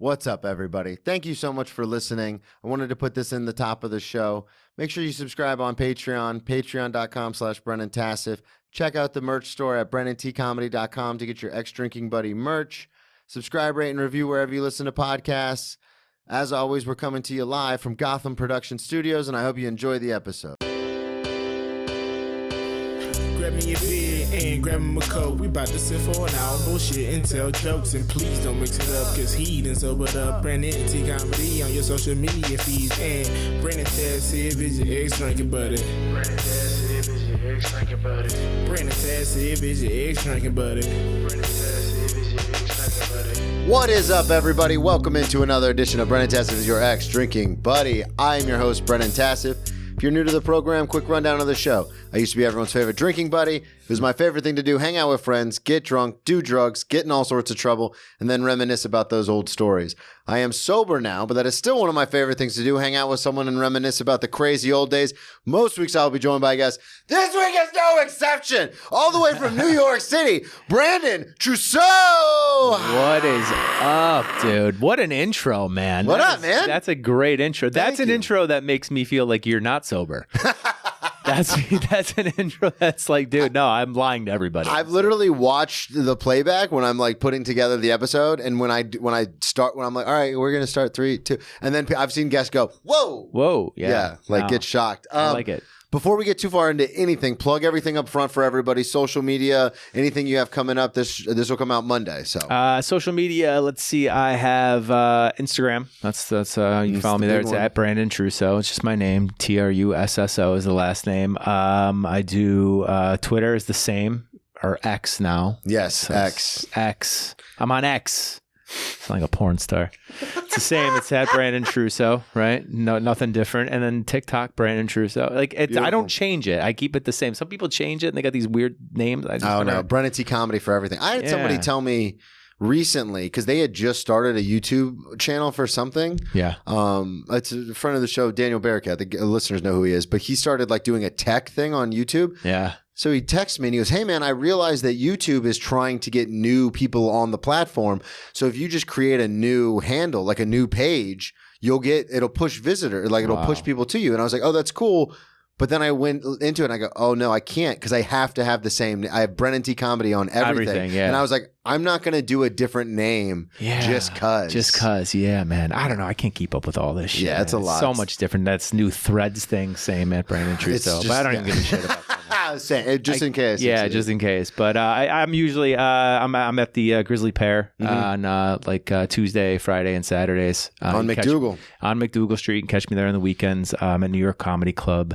What's up, everybody? Thank you so much for listening. I wanted to put this in the top of the show. Make sure you subscribe on Patreon, patreon.com/Brennan Tassif. Check out the merch store at brennantcomedy.com to get your ex-drinking buddy merch. Subscribe, rate, and review wherever you listen to podcasts. As always, we're coming to you live from Gotham Production Studios, and I hope you enjoy the episode. Grab me a beer and grab me a coke. We about to sit for an hour, bullshit and tell jokes. And please don't mix it up, cause he done sobered up. Brennan T Comedy on your social media feeds. And Brennan Tassif is your ex-drinking buddy. Brennan Tassif is your ex-drinking buddy. Brennan Tassif is your ex-drinking buddy. Brennan Tassif is your ex-drinking buddy. What is up, everybody? Welcome into another edition of Brennan Tassif is your ex-drinking buddy. I am your host, Brennan Tassif. If you're new to the program, quick rundown of the show. I used to be everyone's favorite drinking buddy. It was my favorite thing to do, hang out with friends, get drunk, do drugs, get in all sorts of trouble, and then reminisce about those old stories. I am sober now, but that is still one of my favorite things to do, hang out with someone and reminisce about the crazy old days. Most weeks I'll be joined by a guest. This week is no exception. All the way from New York City, Brandon Trusso. What is up, dude? What an intro, man. What up, man? That's a great intro. That's an you. intro that makes me feel like you're not sober. That's an intro that's like, dude, no, I'm lying to everybody. I've literally watched the playback when I'm like putting together the episode, and when I'm like, all right, we're gonna start 3, 2, and then I've seen guests go, whoa, yeah, get shocked. I like it. Before we get too far into anything, plug everything up front for everybody. Social media, anything you have coming up. This will come out Monday. So social media. Let's see. I have Instagram. That's you can follow me there. It's at Brandon Trusso. It's just my name. Trusso is the last name. I do Twitter is the same, or X now. Yes, so X. I'm on X. It's like a porn star. It's the same. It's at Brandon Trusso, right? No, nothing different. And then TikTok, Brandon Trusso. Like I don't change it. I keep it the same. Some people change it and they got these weird names. No, Brennan T Comedy for everything. I had somebody tell me recently, because they had just started a YouTube channel for something. Yeah. It's a friend of the show, Daniel Bearcat. The listeners know who he is, but he started like doing a tech thing on YouTube. Yeah. So he texts me and he goes, hey man, I realize that YouTube is trying to get new people on the platform. So if you just create a new handle, like a new page, it'll push it'll push people to you. And I was like, oh, that's cool. But then I went into it and I go, oh no, I can't, because I have to have the same. I have Brennan T Comedy on everything. Yeah. And I was like, I'm not going to do a different name just cause. Yeah, man. I don't know. I can't keep up with all this shit. Yeah, it's a lot. So much different. That's new Threads thing, same at Brandon Trusso. But I don't even give a shit about that. Just in case. Yeah, just in case. But I'm usually I'm at the Grizzly Pear on Tuesday, Friday, and Saturdays on McDougal. On McDougal Street. You can catch me there on the weekends. I'm at New York Comedy Club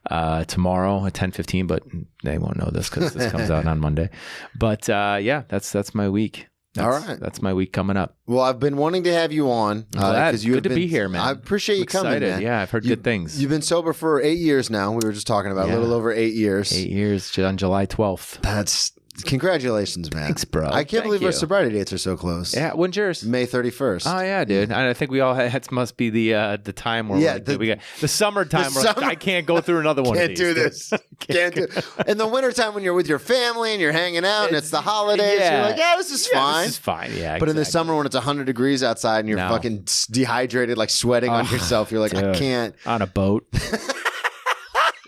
tomorrow at 10:15. But they won't know this because this comes out on Monday. But that's my week. All right. That's my week coming up. Well, I've been wanting to have you on. Glad. Good to be here, man. I appreciate you coming, man. Yeah, I've heard good things. You've been sober for 8 years now. We were just talking about a little over 8 years. 8 years on July 12th. That's congratulations, man. Thanks, bro. I can't believe our sobriety dates are so close. Yeah, when's yours? May 31st. Oh yeah, dude. I think we all it must be the time where we got the summertime where I can't go through another one. Can't do this. Can't do. In the wintertime when you're with your family and you're hanging out and it's the holidays, you're like, this is fine. This is fine. Yeah. But in the summer when it's 100 degrees outside and you're fucking dehydrated, like sweating on yourself, you're like, dude, I can't. On a boat.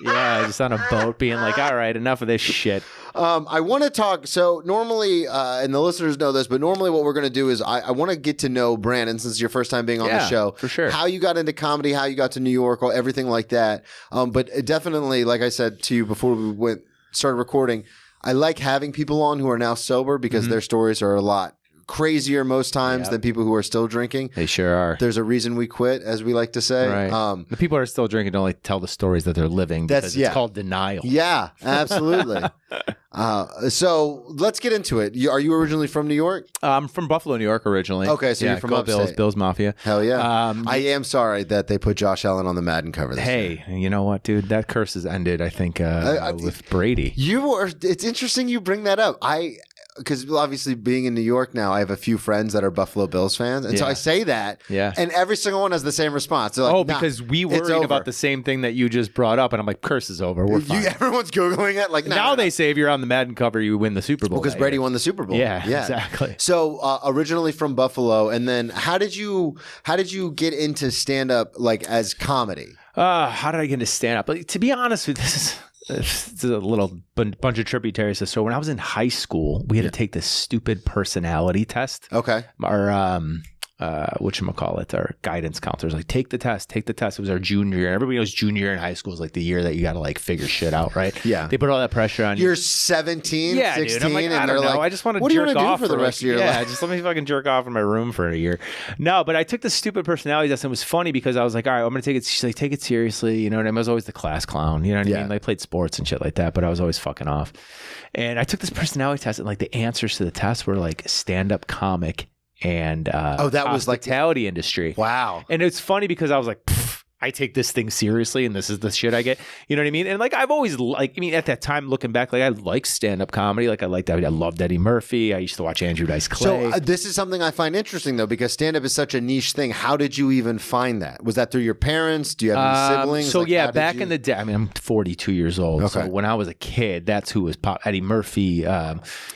Yeah, just on a boat being like, all right, enough of this shit. I want to talk. So normally, and the listeners know this, but normally what we're going to do is I want to get to know Brandon, since it's your first time being on the show. For sure. How you got into comedy, how you got to New York, or everything like that. But definitely, like I said to you before we started recording, I like having people on who are now sober because their stories are a lot crazier most times than people who are still drinking. They sure are. There's a reason we quit, as we like to say. Right. The people who are still drinking don't like to tell the stories that they're living because it's called denial. Yeah, absolutely. So let's get into it. Are you originally from New York? I'm from Buffalo, New York originally. Okay, so you're from upstate. Bills Mafia. Hell yeah. I am sorry that they put Josh Allen on the Madden cover this year. You know what, dude? That curse has ended, I think, with Brady. It's interesting you bring that up. because obviously being in New York now, I have a few friends that are Buffalo Bills fans. And so I say that. Yeah. And every single one has the same response. They're like, because we worried about the same thing that you just brought up. And I'm like, curse is over. We're fine. Everyone's Googling it. Like, now they say if you're on the Madden cover, you win the Super Bowl. Because Brady won the Super Bowl. Yeah, exactly. So originally from Buffalo. And then how did you get into stand-up like as comedy? How did I get into stand-up? Like, to be honest with this is a little bunch of tributaries. So when I was in high school, we had to take this stupid personality test. Okay. Our whatchamacallit, our guidance counselors like, take the test. It was our junior year. Everybody knows junior year in high school is like the year that you got to like figure shit out, right? Yeah. They put all that pressure on you. You're 17, yeah, 16, dude. I'm like, I don't know. I just want to what jerk do you want off to do for the rest of your life? Just let me fucking jerk off in my room for a year. No, but I took the stupid personality test and it was funny because I was like, all right, I'm going to take it. She's like, take it seriously. You know what I mean? I was always the class clown. You know what I mean? Like, I played sports and shit like that, but I was always fucking off. And I took this personality test and like the answers to the test were like stand-up comic and that was like hospitality industry. Wow. And it's funny because I was like, I take this thing seriously and this is the shit I get. You know what I mean? And like, I've always at that time looking back, like I like stand-up comedy. Like I loved Eddie Murphy. I used to watch Andrew Dice Clay. So this is something I find interesting though, because stand-up is such a niche thing. How did you even find that? Was that through your parents? Do you have any siblings? So back in the day, I mean, I'm 42 years old. Okay. So when I was a kid, that's who was Eddie Murphy,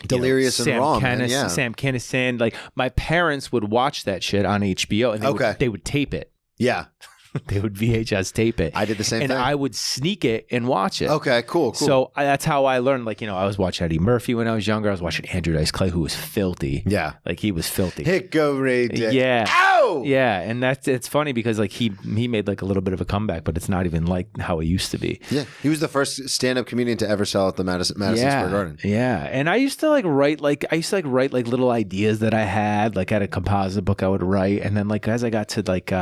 Delirious and Wrong, Sam Kinison. Like my parents would watch that shit on HBO and they would tape it. Yeah. They would VHS tape it. I did the same thing. And I would sneak it and watch it. Okay, cool. So that's how I learned. Like, I was watching Eddie Murphy when I was younger. I was watching Andrew Dice Clay, who was filthy. Yeah. Like, he was filthy. Hickory dick. Yeah. Ow! Yeah. And it's funny because, like, he made, like, a little bit of a comeback, but it's not even like how it used to be. Yeah. He was the first stand-up comedian to ever sell at the Madison Square Garden. Yeah. And I used to, write little ideas that I had. Like, I had a composite book I would write. And then, like, as I got to, like,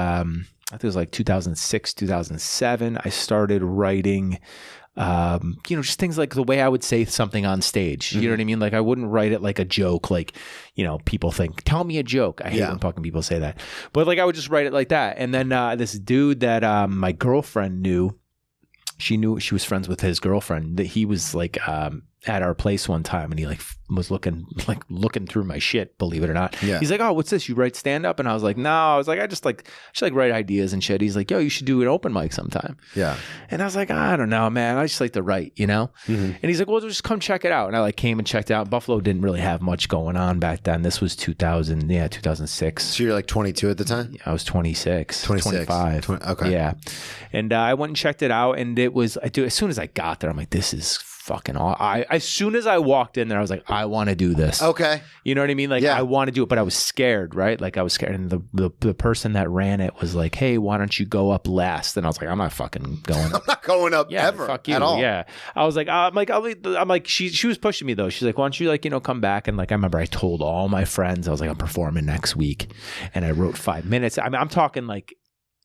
I think it was like 2006, 2007. I started writing, just things like the way I would say something on stage. You know what I mean? Like I wouldn't write it like a joke. Like, people think, tell me a joke. I hate when fucking people say that. But like I would just write it like that. And then this dude that my girlfriend knew, she was friends with his girlfriend. That he was like at our place one time, and he was looking through my shit, believe it or not. Yeah. He's like, oh, what's this? You write stand up? And I was like, no. I was like, I just write ideas and shit. He's like, yo, you should do an open mic sometime. Yeah. And I was like, I don't know, man. I just like to write, Mm-hmm. And he's like, well, just come check it out. And I came and checked it out. Buffalo didn't really have much going on back then. This was 2006. So you're like 22 at the time? I was 26. 25. Okay. Yeah. And I went and checked it out, and it was, as soon as I got there, I'm like, this is fucking awesome. As soon as I walked in there, I was like, I want to do this. Okay. You know what I mean? Like, I want to do it, but I was scared, right? Like, I was scared. And the person that ran it was like, hey, why don't you go up last? And I was like, I'm not fucking going up. I'm not going up ever. Fuck you. At all. Yeah. I was like, I'm like, she was pushing me though. She's like, why don't you come back? And like, I remember I told all my friends, I was like, I'm performing next week. And I wrote 5 minutes. I mean, I'm talking like,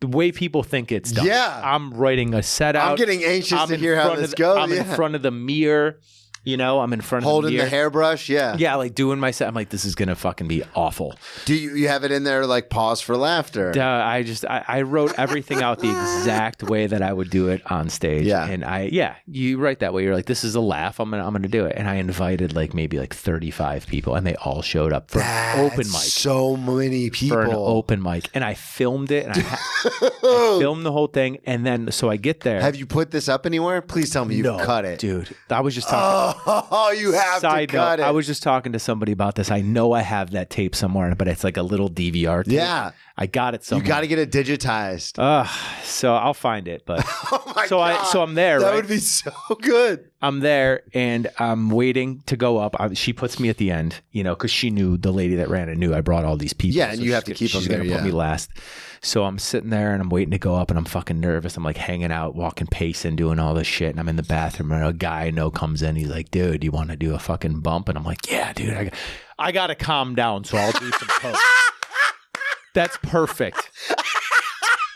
the way people think it's done. Yeah. I'm writing a set out. I'm getting anxious to hear how this goes. I'm in front of the mirror. I'm in front of holding the mirror. the hairbrush. Yeah. Yeah. Like doing my set. I'm like, this is going to fucking be awful. Do you have it in there like pause for laughter? I wrote everything out the exact way that I would do it on stage. Yeah. And you write that way. You're like, this is a laugh. I'm going to do it. And I invited maybe 35 people, and they all showed up for an open mic. So many people. For an open mic. And I filmed it, and I filmed the whole thing. And then, so I get there. Have you put this up anywhere? Please tell me you've cut it. Dude. I was just talking. Oh, you have to cut it. I was just talking to somebody about this. I know I have that tape somewhere, but it's like a little DVR tape. Yeah. I got it somewhere. You got to get it digitized. So I'll find it. But oh my God. So I'm there. That would be so good. I'm there, and I'm waiting to go up. She puts me at the end, because she knew, the lady that ran it knew I brought all these people. Yeah, and you have to keep them there. She's gonna put me last. So I'm sitting there, and I'm waiting to go up, and I'm fucking nervous. I'm like hanging out, walking, pacing, doing all this shit, and I'm in the bathroom, and a guy I know comes in. He's like, dude, you want to do a fucking bump? And I'm like, yeah, dude, I got to calm down, so I'll do some coke. That's perfect.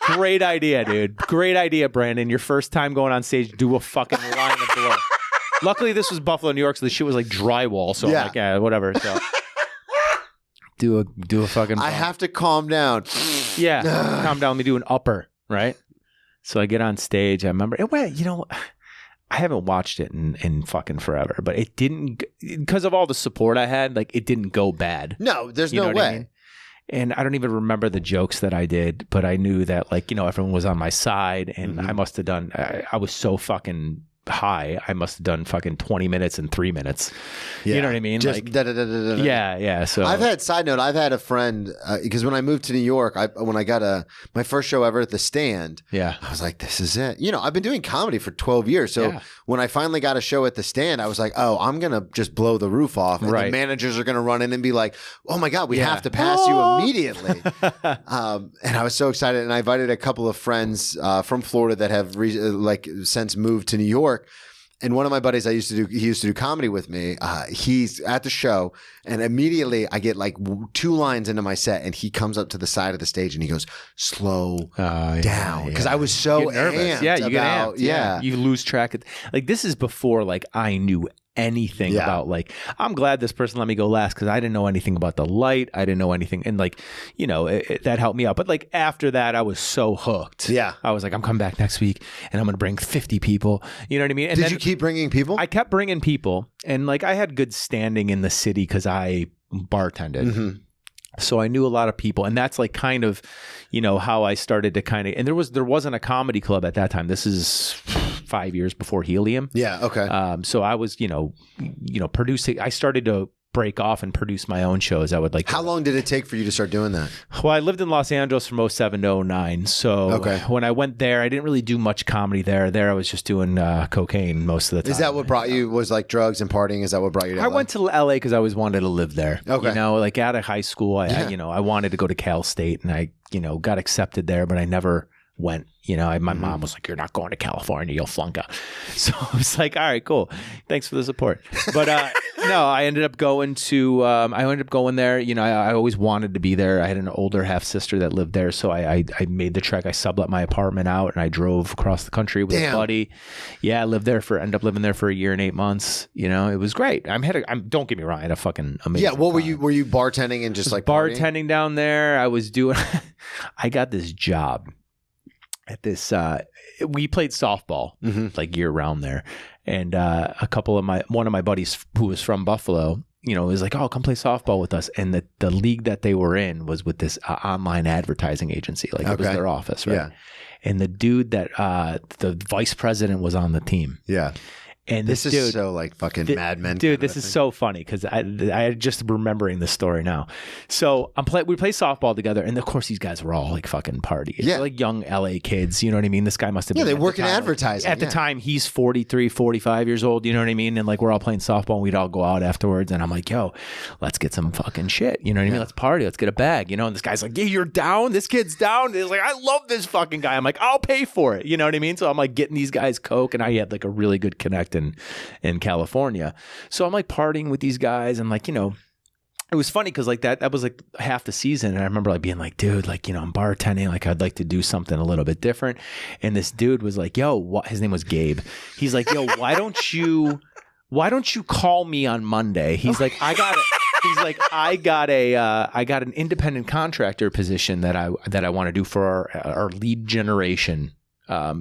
Great idea, dude. Great idea, Brandon. Your first time going on stage, do a fucking line of blow. Luckily, this was Buffalo, New York, so the shit was like drywall. So I'm like, yeah, whatever. So do a fucking bump. I have to calm down. Yeah, calm down. Let me do an upper, right? So I get on stage. I remember, I haven't watched it in fucking forever, but it didn't, because of all the support I had, like it didn't go bad. No, there's no way. I mean? And I don't even remember the jokes that I did, but I knew that like, everyone was on my side, and I must have done, I was so fucking high. I must have done fucking 20 minutes and 3 minutes. Yeah. You know what I mean? Just like, yeah. So I've had a friend, because when I moved to New York, when I got my first show ever at the Stand, I was like, this is it. I've been doing comedy for 12 years. So when I finally got a show at the Stand, I was like, oh, I'm going to just blow the roof off. And the managers are going to run in and be like, oh my God, we have to pass you immediately. And I was so excited. And I invited a couple of friends from Florida that have since moved to New York. And one of my buddies he used to do comedy with me. He's at the show, and immediately I get like 2 lines into my set, and he comes up to the side of the stage and he goes, slow down. Because I was so nervous. Yeah, you get amped. Yeah. You lose track of, like, this is before like I knew anything about, like, I'm glad this person let me go last because I didn't know anything about the light. I didn't know anything. And like, that helped me out. But like after that, I was so hooked. Yeah. I was like, I'm coming back next week and I'm going to bring 50 people. You know what I mean? And Did you keep bringing people? I kept bringing people. And like I had good standing in the city because I bartended. Mm-hmm. So I knew a lot of people, and that's like kind of, how I started to kind of, and there wasn't a comedy club at that time. This is 5 years before Helium. Yeah. Okay. So I was, producing, I started to break off and produce my own shows. I would like. How long did it take for you to start doing that? Well, I lived in Los Angeles from 07 to 09. So when I went there, I didn't really do much comedy there. There I was just doing cocaine most of the time. Is that what brought you, was like drugs and partying? Is that what brought you to LA? I went to LA because I always wanted to live there. Okay. Like out of high school, I wanted to go to Cal State, and I, got accepted there, but I never went. My mom was like, you're not going to California, you'll flunk out. So I was like, all right, cool. Thanks for the support. But no, I ended up going there. I always wanted to be there. I had an older half sister that lived there. So I made the trek. I sublet my apartment out and I drove across the country with a buddy. Yeah, I ended up living there for a year and 8 months. It was great. Don't get me wrong, I had a fucking amazing time. Were you bartending and just like bartending partying? Down there? I was doing, I got this job at this, we played softball like year round there. And one of my buddies who was from Buffalo, was like, oh, come play softball with us. And the league that they were in was with this online advertising agency. Like it was their office, right? Yeah. And the dude that, the vice president was on the team. Yeah. And this is dude, so like fucking Mad Men. Dude, this is so funny because I just remembering this story now. So we play softball together, and of course these guys were all like fucking partying. Yeah. They're like young LA kids, you know what I mean? This guy must have been. Yeah, they work in advertising. At the time, he's 43, 45 years old, you know what I mean? And like we're all playing softball, and we'd all go out afterwards, and I'm like, yo, let's get some fucking shit. You know what I mean? Let's party, let's get a bag, And this guy's like, yeah, you're down? This kid's down? He's like, I love this fucking guy. I'm like, I'll pay for it. You know what I mean? So I'm like getting these guys Coke, and I had like a really good connect in California. So I'm like partying with these guys, and like, it was funny because like that was like half the season. And I remember like being like, dude, like, I'm bartending, like I'd like to do something a little bit different. And this dude was like, yo, his name was Gabe. He's like, yo, why don't you call me on Monday? He's like, I got an independent contractor position that I want to do for our lead generation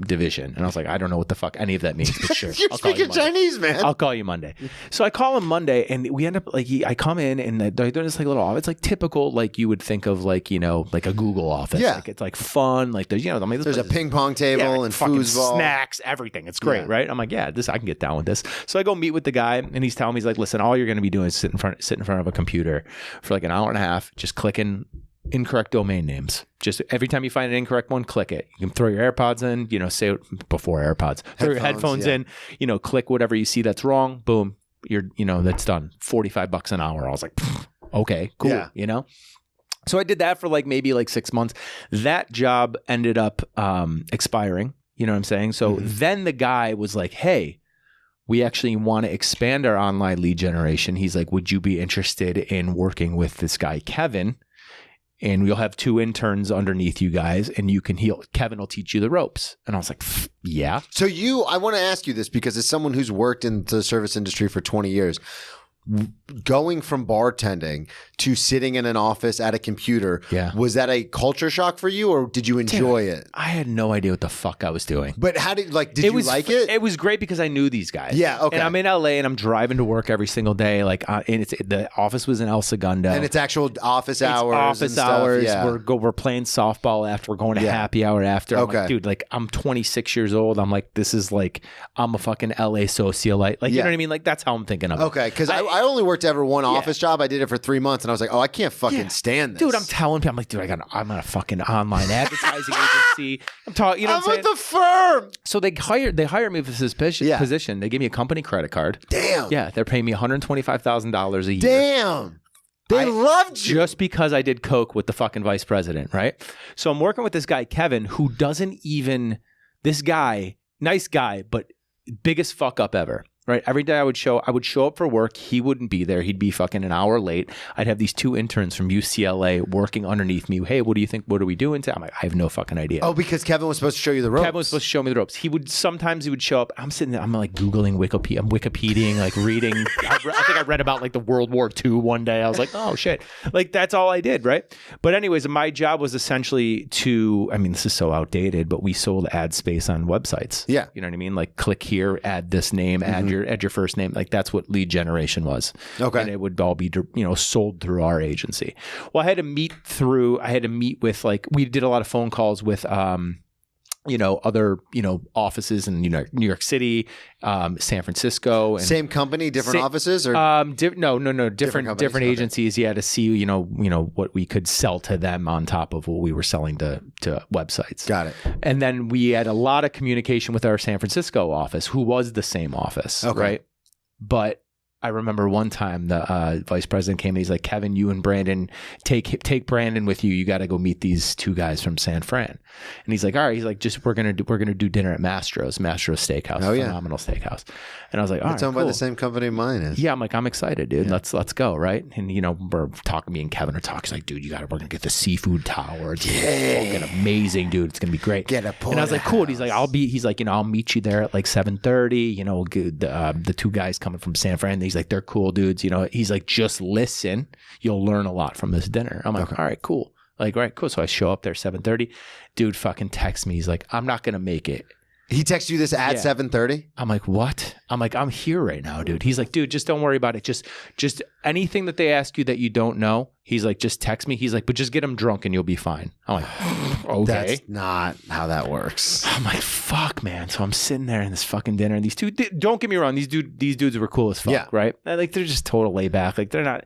division. And I was like, I don't know what the fuck any of that means, but sure. You're speaking Chinese, man. I'll call you Monday. So I call him Monday, and we end up like I come in, and they're doing this like little office. It's like typical, like you would think of like, like a Google office. Yeah. Like it's like fun. Like there's, there's a ping pong table and foosball, snacks, everything. It's great, right? I'm like, yeah, I can get down with this. So I go meet with the guy, and he's telling me, he's like, listen, all you're going to be doing is sit in front of a computer for like an hour and a half, just clicking incorrect domain names. Just every time you find an incorrect one, click it. You can throw your AirPods in, say it before AirPods. Throw your headphones in, click whatever you see that's wrong. Boom. You're, that's done. $45 an hour. I was like, okay, cool. Yeah. So I did that for like maybe like 6 months. That job ended up expiring. You know what I'm saying? So then the guy was like, hey, we actually want to expand our online lead generation. He's like, would you be interested in working with this guy, Kevin? And we'll have 2 interns underneath you guys, and Kevin will teach you the ropes. And I was like, yeah. So I want to ask you this because as someone who's worked in the service industry for 20 years, going from bartending to sitting in an office at a computer, was that a culture shock for you, or did you enjoy it? I had no idea what the fuck I was doing. But how did did you like it? It was great because I knew these guys. Yeah, okay. And I'm in LA and I'm driving to work every single day. And the office was in El Segundo. And it's actual office hours. Office hours. Yeah. We're playing softball after. We're going to happy hour after. I'm like, dude, I'm 26 years old. I'm like, this is I'm a fucking LA socialite. You know what I mean? That's how I'm thinking of it. Okay, because I only worked ever one office job. I did it for 3 months, and I was like, oh, I can't fucking stand this. Dude, I'm telling people, I'm like, dude, I'm on a fucking online advertising agency. I'm talking, I'm with the firm. So they hired me for this position. They gave me a company credit card. Damn. Yeah, they're paying me $125,000 a year. Damn. They loved you. Just because I did coke with the fucking vice president, right? So I'm working with this guy, Kevin, who doesn't even, this guy, nice guy, but biggest fuck up ever. Right. Every day I would show up for work. He wouldn't be there. He'd be fucking an hour late. I'd have these 2 interns from UCLA working underneath me. Hey, what do you think? What are we doing today? I'm like, I have no fucking idea. Oh, because Kevin was supposed to show you the ropes. Kevin was supposed to show me the ropes. Sometimes he would show up. I'm sitting there. I'm Googling Wikipedia. I'm Wikipediaing, reading. I think I read about the World War II one day. I was like, oh shit. That's all I did. Right. But anyways, my job was essentially this is so outdated, but we sold ad space on websites. Yeah. You know what I mean? Click here, add this name, add your first name. That's what lead generation was. Okay. And it would all be, sold through our agency. Well, I had to meet with we did a lot of phone calls with, other, offices in New York City, San Francisco. And same company, different offices, or no, different agencies. Yeah, to see what we could sell to them on top of what we were selling to websites. Got it. And then we had a lot of communication with our San Francisco office, who was the same office, right? But I remember one time the vice president came and he's like, Kevin, you and Brandon, take Brandon with you. You got to go meet these 2 guys from San Fran. And he's like, all right. He's like, we're gonna do dinner at Mastro's Steakhouse. Oh, yeah. Phenomenal steakhouse. And I was like, all right, it's owned by the same company mine is. Yeah, I'm like, I'm excited, dude. Yeah. Let's go, right? And we're talking. Me and Kevin are talking. He's like, dude, we're gonna get the seafood tower. It's fucking amazing, dude. It's gonna be great. Get a And I was like, cool. And he's like, I'll meet you there at 7:30. The 2 guys coming from San Fran. He's like, they're cool dudes. He's like, just listen. You'll learn a lot from this dinner. I'm like, all right, cool. All right, cool. So I show up there 7:30. Dude fucking texts me. He's like, I'm not gonna make it. He texts you this at 7:30? I'm like, what? I'm like, I'm here right now, dude. He's like, dude, just don't worry about it. Just anything that they ask you that you don't know, he's like, just text me. He's like, but just get them drunk and you'll be fine. I'm like, okay. That's not how that works. I'm like, fuck, man. So I'm sitting there in this fucking dinner, and these 2, don't get me wrong, these dudes were cool as fuck, right? They're just total laid back. They're not,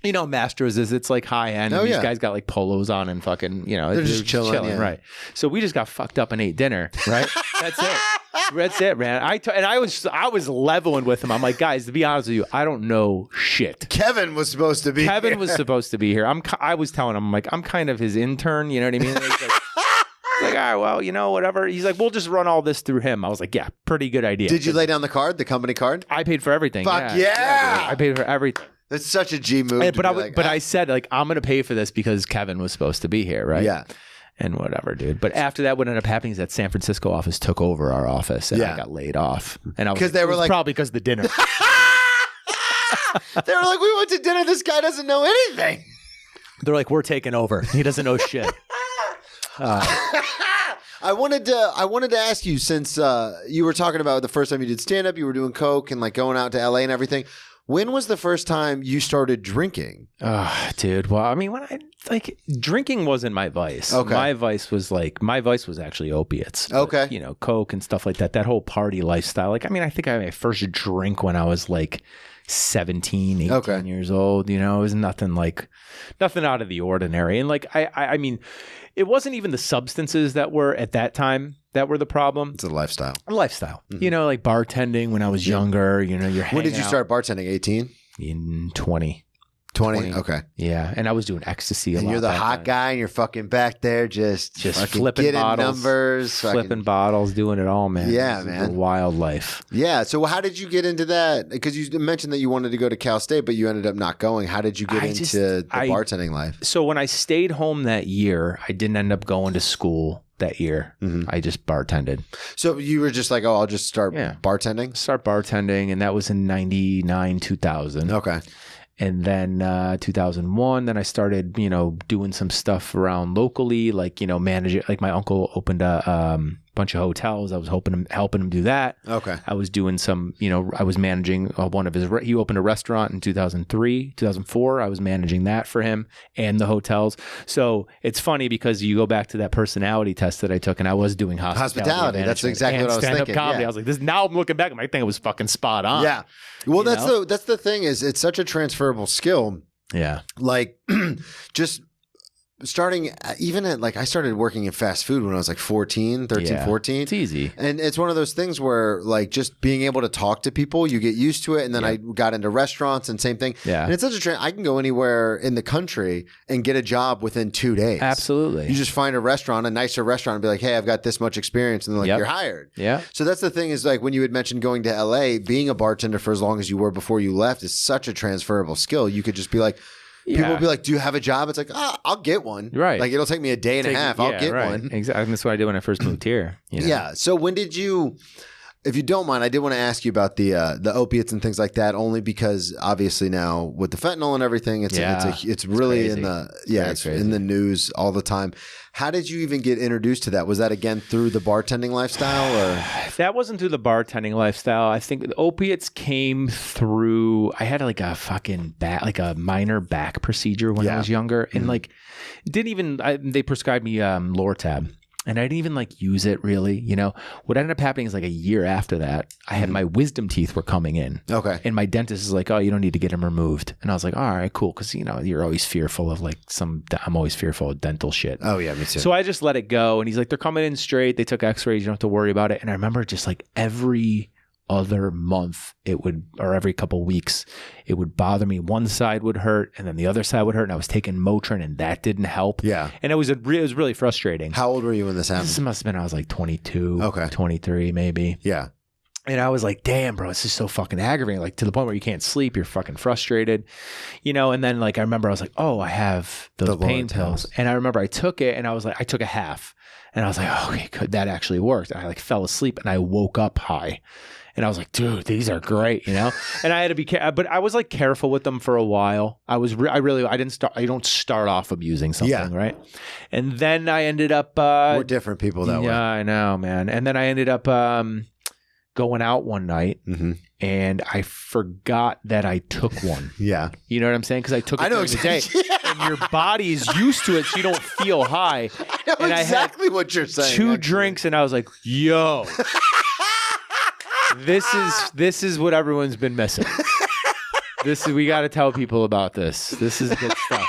Mastro's it's high end. Oh, and these guys got polos on and fucking, they're just chilling, right? So we just got fucked up and ate dinner, right? That's it. That's it, man. I was leveling with him. I'm like, guys, to be honest with you, I don't know shit. Kevin was supposed to be here. I was telling him, I'm like, I'm kind of his intern. You know what I mean? He's like, all right, well, whatever. He's like, we'll just run all this through him. I was like, yeah, pretty good idea. Did you lay down the card, the company card? I paid for everything. Fuck yeah. I paid for everything. That's such a G move. But I said, I'm going to pay for this because Kevin was supposed to be here, right? Yeah. And whatever, dude. But after that, what ended up happening is that San Francisco office took over our office, and I got laid off. And I was probably because of the dinner. They were like, we went to dinner. This guy doesn't know anything. They're like, we're taking over. He doesn't know shit. I wanted to ask you, since you were talking about the first time you did stand up, you were doing coke and going out to LA and everything. When was the first time you started drinking? Dude. Well, I mean, when drinking wasn't my vice. Okay. My vice was actually opiates. Okay. But, coke and stuff like that. That whole party lifestyle. I think I had my first drink when I was 17, 18 years old. It was nothing out of the ordinary. And I mean, it wasn't even the substances that were at that time that were the problem. It's a lifestyle. Mm-hmm. Bartending when I was younger, you're When did you start bartending? 18? In 20. 20? Okay. Yeah. And I was doing ecstasy a lot. And you're the hot guy and you're fucking back there just flipping bottles. Numbers. Flipping bottles, doing it all, man. Yeah, man. Wild life. Yeah. So how did you get into that? Because you mentioned that you wanted to go to Cal State, but you ended up not going. How did you get into the bartending life? So when I stayed home that year, I didn't end up going to school. that year. I just bartended. So you were just like, oh, I'll just start bartending? Start bartending, and that was in 99, 2000. Okay. And then 2001, then I started, doing some stuff around locally, like, managing. Like my uncle opened a bunch of hotels. I was helping him do that. Okay. I was doing some, I was managing one of his. He opened a restaurant in 2003, 2004. I was managing that for him and the hotels. So it's funny because you go back to that personality test that I took, and I was doing hospitality. That's exactly what I was thinking. Comedy. Yeah. I was like, this. Now I'm looking back, and I think it was fucking spot on. Yeah. Well, that's the thing is it's such a transferable skill. Yeah. Like just starting even at like I started working in fast food when I was like 14. It's easy. And it's one of those things where like just being able to talk to people, you get used to it. And then I got into restaurants and same thing. Yeah. And it's such a I can go anywhere in the country and get a job within 2 days. Absolutely. You just find a restaurant, a nicer restaurant, and be like, hey, I've got this much experience. And then like you're hired. Yeah. So that's the thing is like when you had mentioned going to LA, being a bartender for as long as you were before you left is such a transferable skill. You could just be like, people will be like, do you have a job? It's like, I'll get one. Right. Like it'll take me a day and a half. I'll get one. Exactly. That's what I did when I first moved here. Yeah. So when did you, if you don't mind, I did want to ask you about the opiates and things like that, only because obviously now with the fentanyl and everything, it's really crazy. It's in the news all the time. How did you even get introduced to that? Was that again through the bartending lifestyle, or that wasn't through the bartending lifestyle? I think the opiates came through. I had like a fucking a minor back procedure when I was younger, and like they prescribed me Lortab. And I didn't even like use it really, What ended up happening is like a year after that, I had my wisdom teeth were coming in. Okay. And my dentist is like, oh, you don't need to get them removed. And I was like, all right, cool. Cause you're always fearful of I'm always fearful of dental shit. Oh yeah, me too. So I just let it go. And he's like, they're coming in straight. They took x-rays. You don't have to worry about it. And I remember just like every other month or every couple weeks, it would bother me. One side would hurt and then the other side would hurt. And I was taking Motrin and that didn't help. Yeah. And it was really frustrating. How old were you when this happened? This must have been, I was like 22, 23 maybe. Yeah. And I was like, damn, bro, this is so fucking aggravating. Like to the point where you can't sleep, you're fucking frustrated, and then like, I remember I was like, oh, I have those pain pills. And I remember I took it and I was like, I took a half and I was like, oh, okay, good. That actually worked. And I like fell asleep and I woke up high. And I was like, dude, these are great, And I had to be but I was like careful with them for a while. I don't start off abusing something, right? And then I ended up we're different people that way. Yeah, I know, man. And then I ended up going out one night and I forgot that I took one. Yeah. You know what I'm saying? Because I took it during the day. And your body is used to it, so you don't feel high. I know exactly what you're saying. Two drinks and I was like, yo. This is what everyone's been missing. We got to tell people about this. This is good stuff.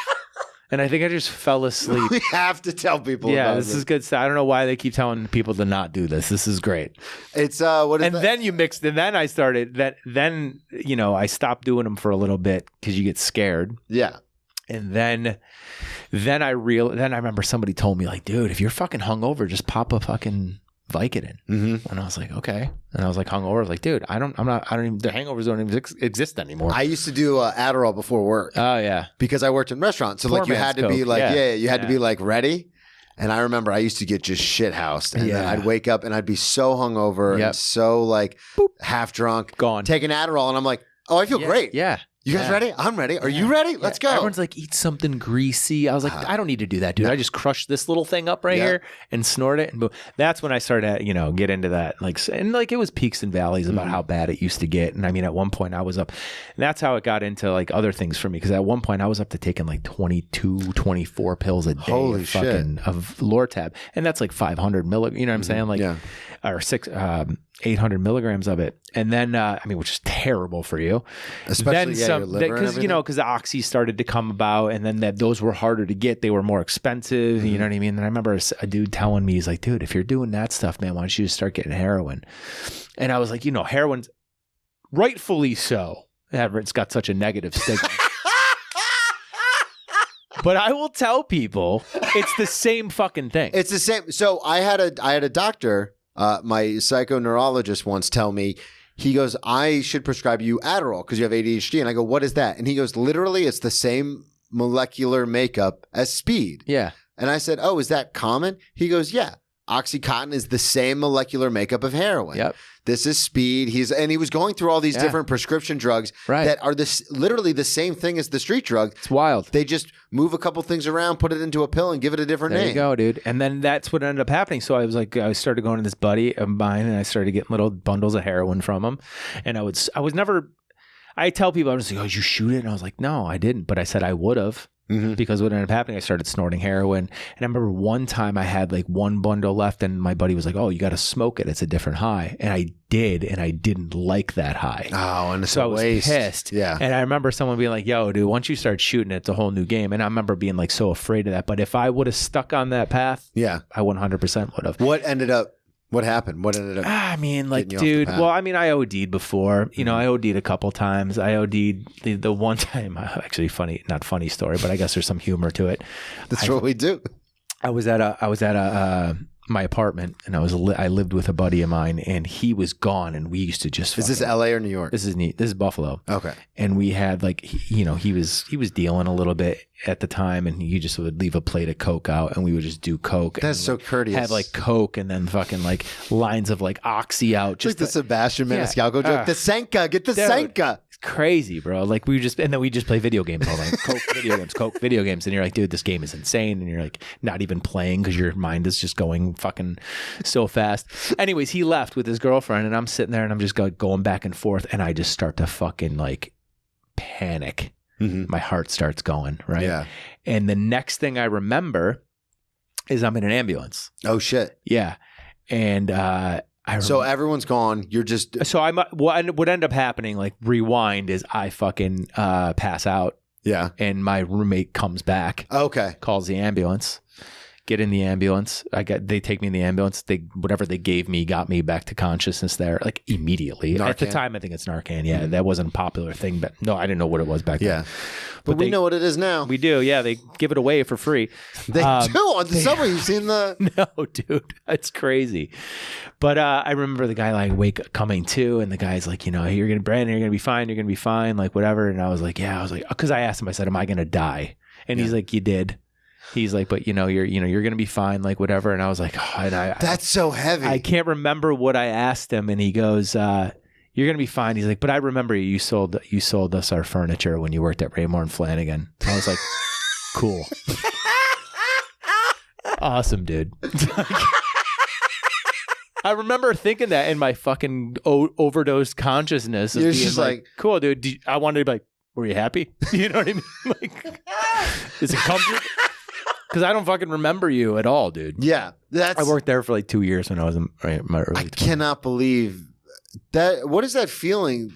And I think I just fell asleep. We have to tell people about this is good stuff. I don't know why they keep telling people to not do this. This is great. It's what is and that? Then you mixed, and then I started that. Then I stopped doing them for a little bit because you get scared. Yeah. And then I remember somebody told me like, dude, if you're fucking hungover, just pop a fucking Vicodin. And I was like, okay. And I was like hungover. I was like, dude, the hangovers don't even exist anymore. I used to do Adderall before work. Oh yeah. Because I worked in restaurants. So Poor like you had to man's be Coke. like, you had to be like ready. And I remember I used to get just shit housed. And then I'd wake up and I'd be so hungover and so like half drunk. Gone. Taking Adderall. And I'm like, oh, I feel great. Yeah. You guys ready? I'm ready. Are you ready? Let's go. Everyone's like, eat something greasy. I was like, I don't need to do that, dude. I just crush this little thing up right here and snort it. And boom. That's when I started to, get into that. And it was peaks and valleys about how bad it used to get. And I mean, at one point I was up, and that's how it got into like other things for me. Because at one point I was up to taking like 22, 24 pills a day. Holy shit. Of Lortab. And that's like 500 milligrams. You know what I'm saying? Like, or 800 milligrams of it. And then, which is terrible for you. Especially your liver and everything. Because the oxy started to come about and then those were harder to get. They were more expensive. You know what I mean? And I remember a dude telling me, he's like, dude, if you're doing that stuff, man, why don't you just start getting heroin? And I was like, heroin's rightfully so. It's got such a negative stigma. But I will tell people it's the same fucking thing. It's the same. So I had a doctor, my psychoneurologist once tell me, he goes, I should prescribe you Adderall because you have ADHD. And I go, what is that? And he goes, literally, it's the same molecular makeup as speed. Yeah. And I said, oh, is that common? He goes, yeah. Oxycontin is the same molecular makeup of heroin. Yep. This is speed. He was going through all these different prescription drugs that are literally the same thing as the street drug. It's wild. They just move a couple things around, put it into a pill, and give it a different name. There you go, dude. And then that's what ended up happening. So I started going to this buddy of mine, and I started getting little bundles of heroin from him. And I tell people, I'm just like, oh, did you shoot it? And I was like, no, I didn't. But I said I would have. Because what ended up happening, I started snorting heroin. And I remember one time I had like one bundle left, and my buddy was like, oh, you got to smoke it. It's a different high. And I did, and I didn't like that high. Oh, and so I was pissed. Yeah. And I remember someone being like, yo, dude, once you start shooting, it's a whole new game. And I remember being like so afraid of that. But if I would have stuck on that path, I 100% would have. What happened? What ended up? I mean, like, dude, well, I mean, I OD'd before. You know, I OD'd a couple times. I OD'd the one time, actually not funny story, but I guess there's some humor to it. That's what we do. I was at my apartment, and I lived with a buddy of mine, and he was gone, and we used to just. Is this LA or New York? This is Buffalo. Okay. And we had like, he was dealing a little bit at the time, and he just would leave a plate of Coke out, and we would just do Coke. That's so courteous. Have like Coke, and then fucking like lines of like Oxy out. Just like the Sebastian Maniscalco joke. The Senka, get the Senka. It's crazy, bro. Like and then we just play video games all night. Coke video games. And you're like, dude, this game is insane. And you're like not even playing because your mind is just going fucking so fast. Anyways, he left with his girlfriend, and I'm sitting there, and I'm just going back and forth, and I just start to fucking like panic. My heart starts going, right? Yeah. And the next thing I remember is I'm in an ambulance. Oh shit. Yeah. And so everyone's gone. You're just what would end up happening, like rewind, is I fucking pass out. Yeah. And my roommate comes back. Okay. Calls the ambulance. Get in the ambulance. They take me in the ambulance. Whatever they gave me got me back to consciousness there, like immediately. Narcan. At the time, I think it's Narcan. Yeah, that wasn't a popular thing, but no, I didn't know what it was back then. But we know what it is now. We do. Yeah, they give it away for free. They do on the subway. You've seen the? No, dude, it's crazy. But I remember the guy like coming to, and the guy's like, Brandon, you're gonna be fine. You're gonna be fine. Like whatever. And I was like, because I asked him. I said, am I gonna die? And he's like, you did. He's like, but you're going to be fine, like whatever. And I was like, oh, that's so heavy. I can't remember what I asked him. And he goes, you're going to be fine. He's like, but I remember you sold us our furniture when you worked at Raymore and Flanagan. I was like, cool. Awesome, dude. I remember thinking that in my fucking overdosed consciousness. You're just like, cool, dude. I wanted to be like, were you happy? You know what I mean? Like, is it comfortable? Because I don't fucking remember you at all, dude. Yeah. I worked there for like 2 years when I was in my early 20s. I cannot believe that. What is that feeling?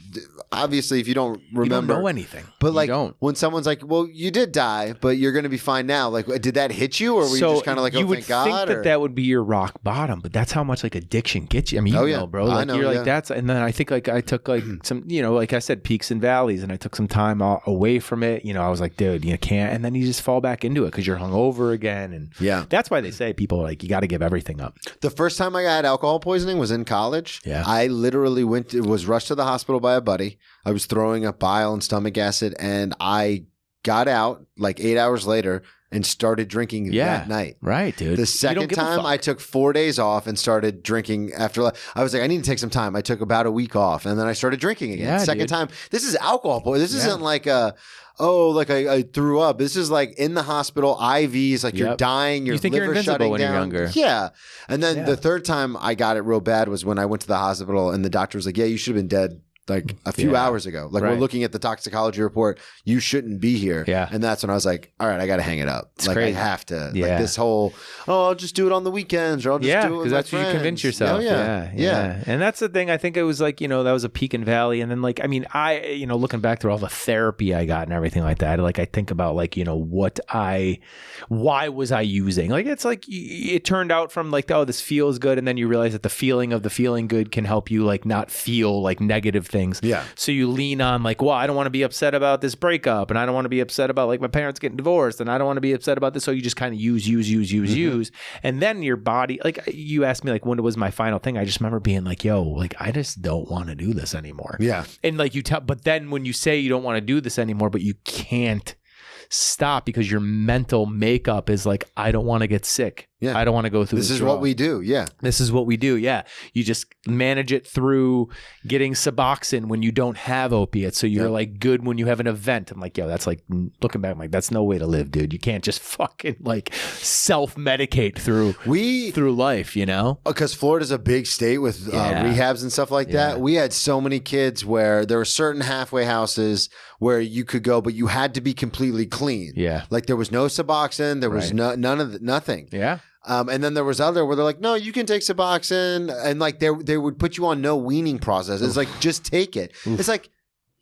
Obviously, if you don't remember. You don't know anything. But like when someone's like, well, you did die, but you're going to be fine now. Like, did that hit you? Or were you just kind of like, oh, thank God? You would think that would be your rock bottom, but that's how much like addiction gets you. I mean, you know, bro. Like, I know, you're like, that's, and then I think like I took like some, like I said, peaks and valleys, and I took some time away from it. I was like, dude, you can't. And then you just fall back into it because you're hungover again. And that's why they say people are like, you got to give everything up. The first time I got alcohol poisoning was in college. Yeah. I literally was rushed to the hospital by a buddy. I was throwing up bile and stomach acid, and I got out like 8 hours later and started drinking that night. Right, dude. The second time I took 4 days off and stared drinking after. I was like, I need to take some time. I took about a week off, and then I started drinking again. Second time. This is alcohol. This isn't like I threw up. This is like in the hospital, IVs, like you're dying, your liver shutting down. You're younger. Yeah. And then the third time I got it real bad was when I went to the hospital, and the doctor was like, yeah, you should have been dead like a few hours ago. Like we're looking at the toxicology report. You shouldn't be here. Yeah. And that's when I was like, all right, I got to hang it up. It's like crazy. I have to. Like this whole, I'll just do it on the weekends, or I'll just do it with my friends. because that's what you convince yourself. Yeah. And that's the thing. I think it was like, that was a peak and valley. And then like, I mean, I, looking back through all the therapy I got and everything like that, like I think about like, why was I using? Like, it's like, it turned out from like, oh, this feels good. And then you realize that the feeling of the feeling good can help you like not feel like negative things. Yeah. So you lean on like, well, I don't want to be upset about this breakup, and I don't want to be upset about like my parents getting divorced, and I don't want to be upset about this. So you just kind of use. And then your body, like you asked me like when it was my final thing, I just remember being like, yo, like I just don't want to do this anymore. Yeah. And like but then when you say you don't want to do this anymore, but you can't stop because your mental makeup is like, I don't want to get sick. Yeah. I don't want to go through this. This is what we do. Yeah. This is what we do. Yeah. You just manage it through getting Suboxone when you don't have opiates. So you're like good when you have an event. I'm like, yo, that's like looking back. I'm like, that's no way to live, dude. You can't just fucking like self-medicate through life, you know? Because Florida's a big state with rehabs and stuff like that. We had so many kids where there were certain halfway houses where you could go, but you had to be completely clean. Yeah. Like there was no Suboxone. There was nothing. Yeah. And then there was other where they're like, no, you can take Suboxone. And like they would put you on no weaning process. It's like, just take it. It's like,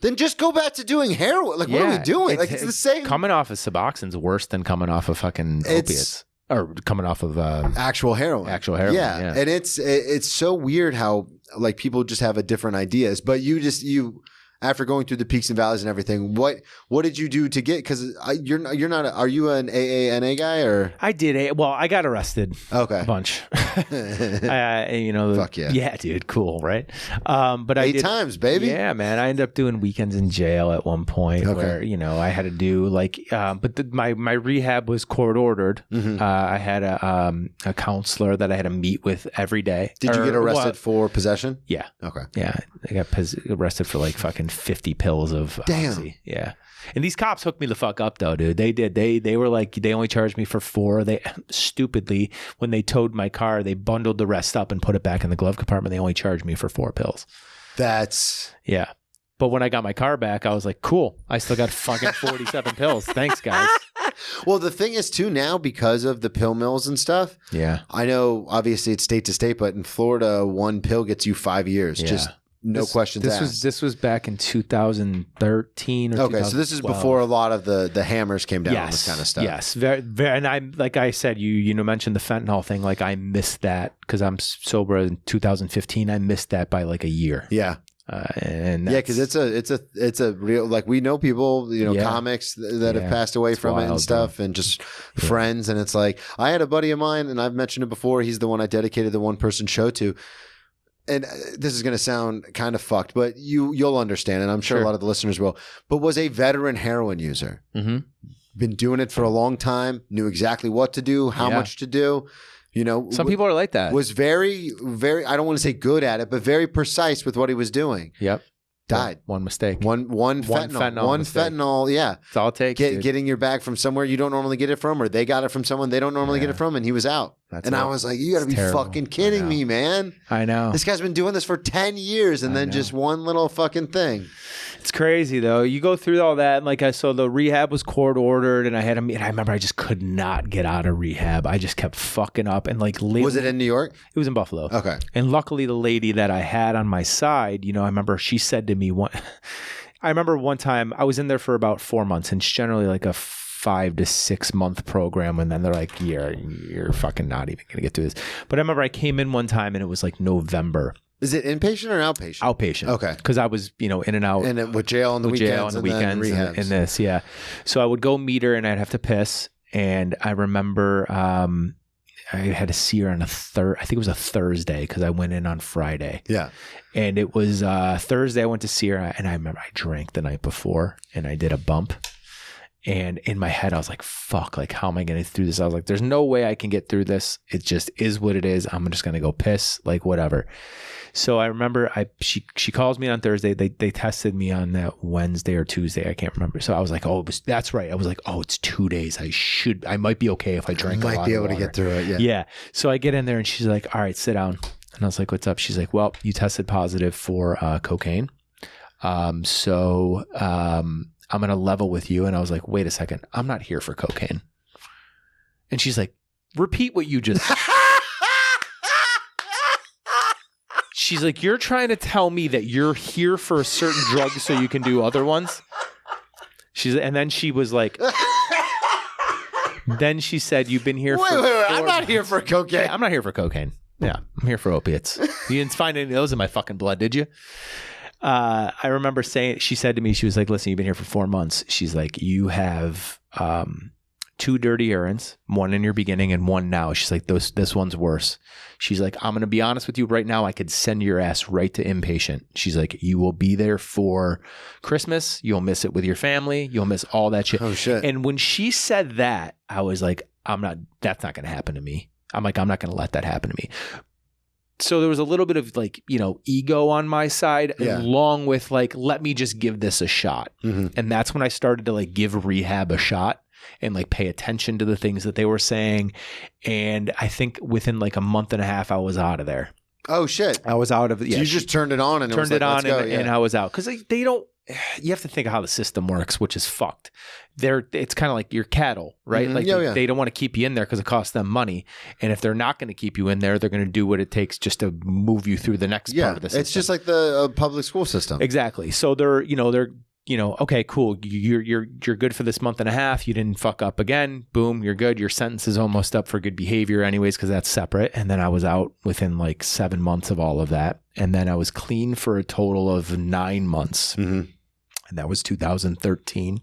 then just go back to doing heroin. Like, what are we doing? Like, it's the same. Coming off of Suboxone's worse than coming off of fucking opiates. Or coming off of actual heroin. Yeah. And it's so weird how like people just have a different ideas. But you after going through the peaks and valleys and everything, what did you do to get? Because you're not. Are you an AANA guy or? I did. Well, I got arrested. Okay, a bunch. Fuck yeah, yeah, dude, cool, right? But 8 times, baby. Yeah, man. I ended up doing weekends in jail at one point where I had to do like. But my rehab was court ordered. Mm-hmm. I had a counselor that I had to meet with every day. Did you get arrested for possession? Yeah. Okay. Yeah, I got arrested for like fucking 50 pills of Oxy. Yeah. And these cops hooked me the fuck up though, dude. They did. They were like, they only charged me for 4. They stupidly, when they towed my car, they bundled the rest up and put it back in the glove compartment. They only charged me for 4 pills. Yeah. But when I got my car back, I was like, cool. I still got fucking 47 pills. Thanks, guys. Well, the thing is too now, because of the pill mills and stuff. Yeah. I know obviously it's state to state, but in Florida, 1 pill gets you 5 years. Yeah. Just no questions asked. This was back in 2013 or okay, so this is before a lot of the hammers came down on this kind of stuff. Yes, very, very. And I, like I said, you mentioned the fentanyl thing. Like I missed that because I'm sober in 2015. I missed that by like a year. Yeah. And because it's a real, like we know people, comics that have passed away from it and stuff, and just friends. And it's like, I had a buddy of mine, and I've mentioned it before. He's the one I dedicated the 1-person show to. And this is going to sound kind of fucked, but you'll understand, and I'm sure a lot of the listeners will, but was a veteran heroin user. Mm-hmm. Been doing it for a long time, knew exactly what to do, how much to do. Some people are like that. Was very, very, I don't want to say good at it, but very precise with what he was doing. Yep. Died. One mistake. One fentanyl. Yeah. That's all it takes. Getting your bag from somewhere you don't normally get it from, or they got it from someone they don't normally get it from, and he was out. I was like, you got to be fucking kidding me, man. I know. This guy's been doing this for 10 years, and then just one little fucking thing. It's crazy, though. You go through all that, and so the rehab was court ordered, and I had and I remember I just could not get out of rehab. I just kept fucking up, and was it in New York? It was in Buffalo. Okay. And luckily, the lady that I had on my side, I remember she said to me I remember one time I was in there for about 4 months, and it's generally like a 5 to 6 month program, and then they're like, you're fucking not even gonna get through this. But I remember I came in one time, and it was like November. Is it inpatient or outpatient? Outpatient. Okay. Because I was, in and out. And with jail on the weekends and rehabs. And this, yeah. So I would go meet her, and I'd have to piss. And I remember I had to see her on I think it was a Thursday, because I went in on Friday. Yeah. And it was Thursday I went to see her, and I remember I drank the night before, and I did a bump. And in my head, I was like, fuck, like, how am I getting through this? I was like, there's no way I can get through this. It just is what it is. I'm just going to go piss, like, whatever. So I remember she calls me on Thursday. They tested me on that Wednesday or Tuesday. I can't remember. So I was like, that's right. I was like, it's 2 days. I might be okay if I drink a lot of water. Might be able to get through it. Yeah. Yeah. So I get in there, and she's like, all right, sit down. And I was like, what's up? She's like, well, you tested positive for cocaine. So I'm going to level with you. And I was like, wait a second. I'm not here for cocaine. And she's like, repeat what you just... She's like, you're trying to tell me that you're here for a certain drug so you can do other ones? And then she was like... Then she said, you've been here for... Wait. I'm not here for cocaine. I'm not here for cocaine. Yeah, I'm here for opiates. You didn't find any of those in my fucking blood, did you? I remember she said to me, she was like, listen, you've been here for 4 months. She's like, you have 2 dirty errands, one in your beginning and one now. She's like, this one's worse. She's like, I'm going to be honest with you right now. I could send your ass right to inpatient. She's like, you will be there for Christmas. You'll miss it with your family. You'll miss all that shit. Oh, shit. And when she said that, I was like, that's not going to happen to me. I'm like, I'm not going to let that happen to me. So there was a little bit of like, ego on my side, along with like, let me just give this a shot. And that's when I started to like give rehab a shot and like pay attention to the things that they were saying. And I think within like a month and a half, I was out of there. Oh shit! I was out of it. So you just turned it on and turned it on, and I was out because they don't. You have to think of how the system works, which is fucked. It's kind of like your cattle, right? Like they don't want to keep you in there because it costs them money, and if they're not going to keep you in there, they're going to do what it takes just to move you through the next part of the system. It's just like the public school system. Exactly. So they're okay, cool. You're good for this month and a half. You didn't fuck up again. Boom, you're good. Your sentence is almost up for good behavior anyways, because that's separate. And then I was out within like 7 months of all of that. And then I was clean for a total of 9 months. And that was 2013.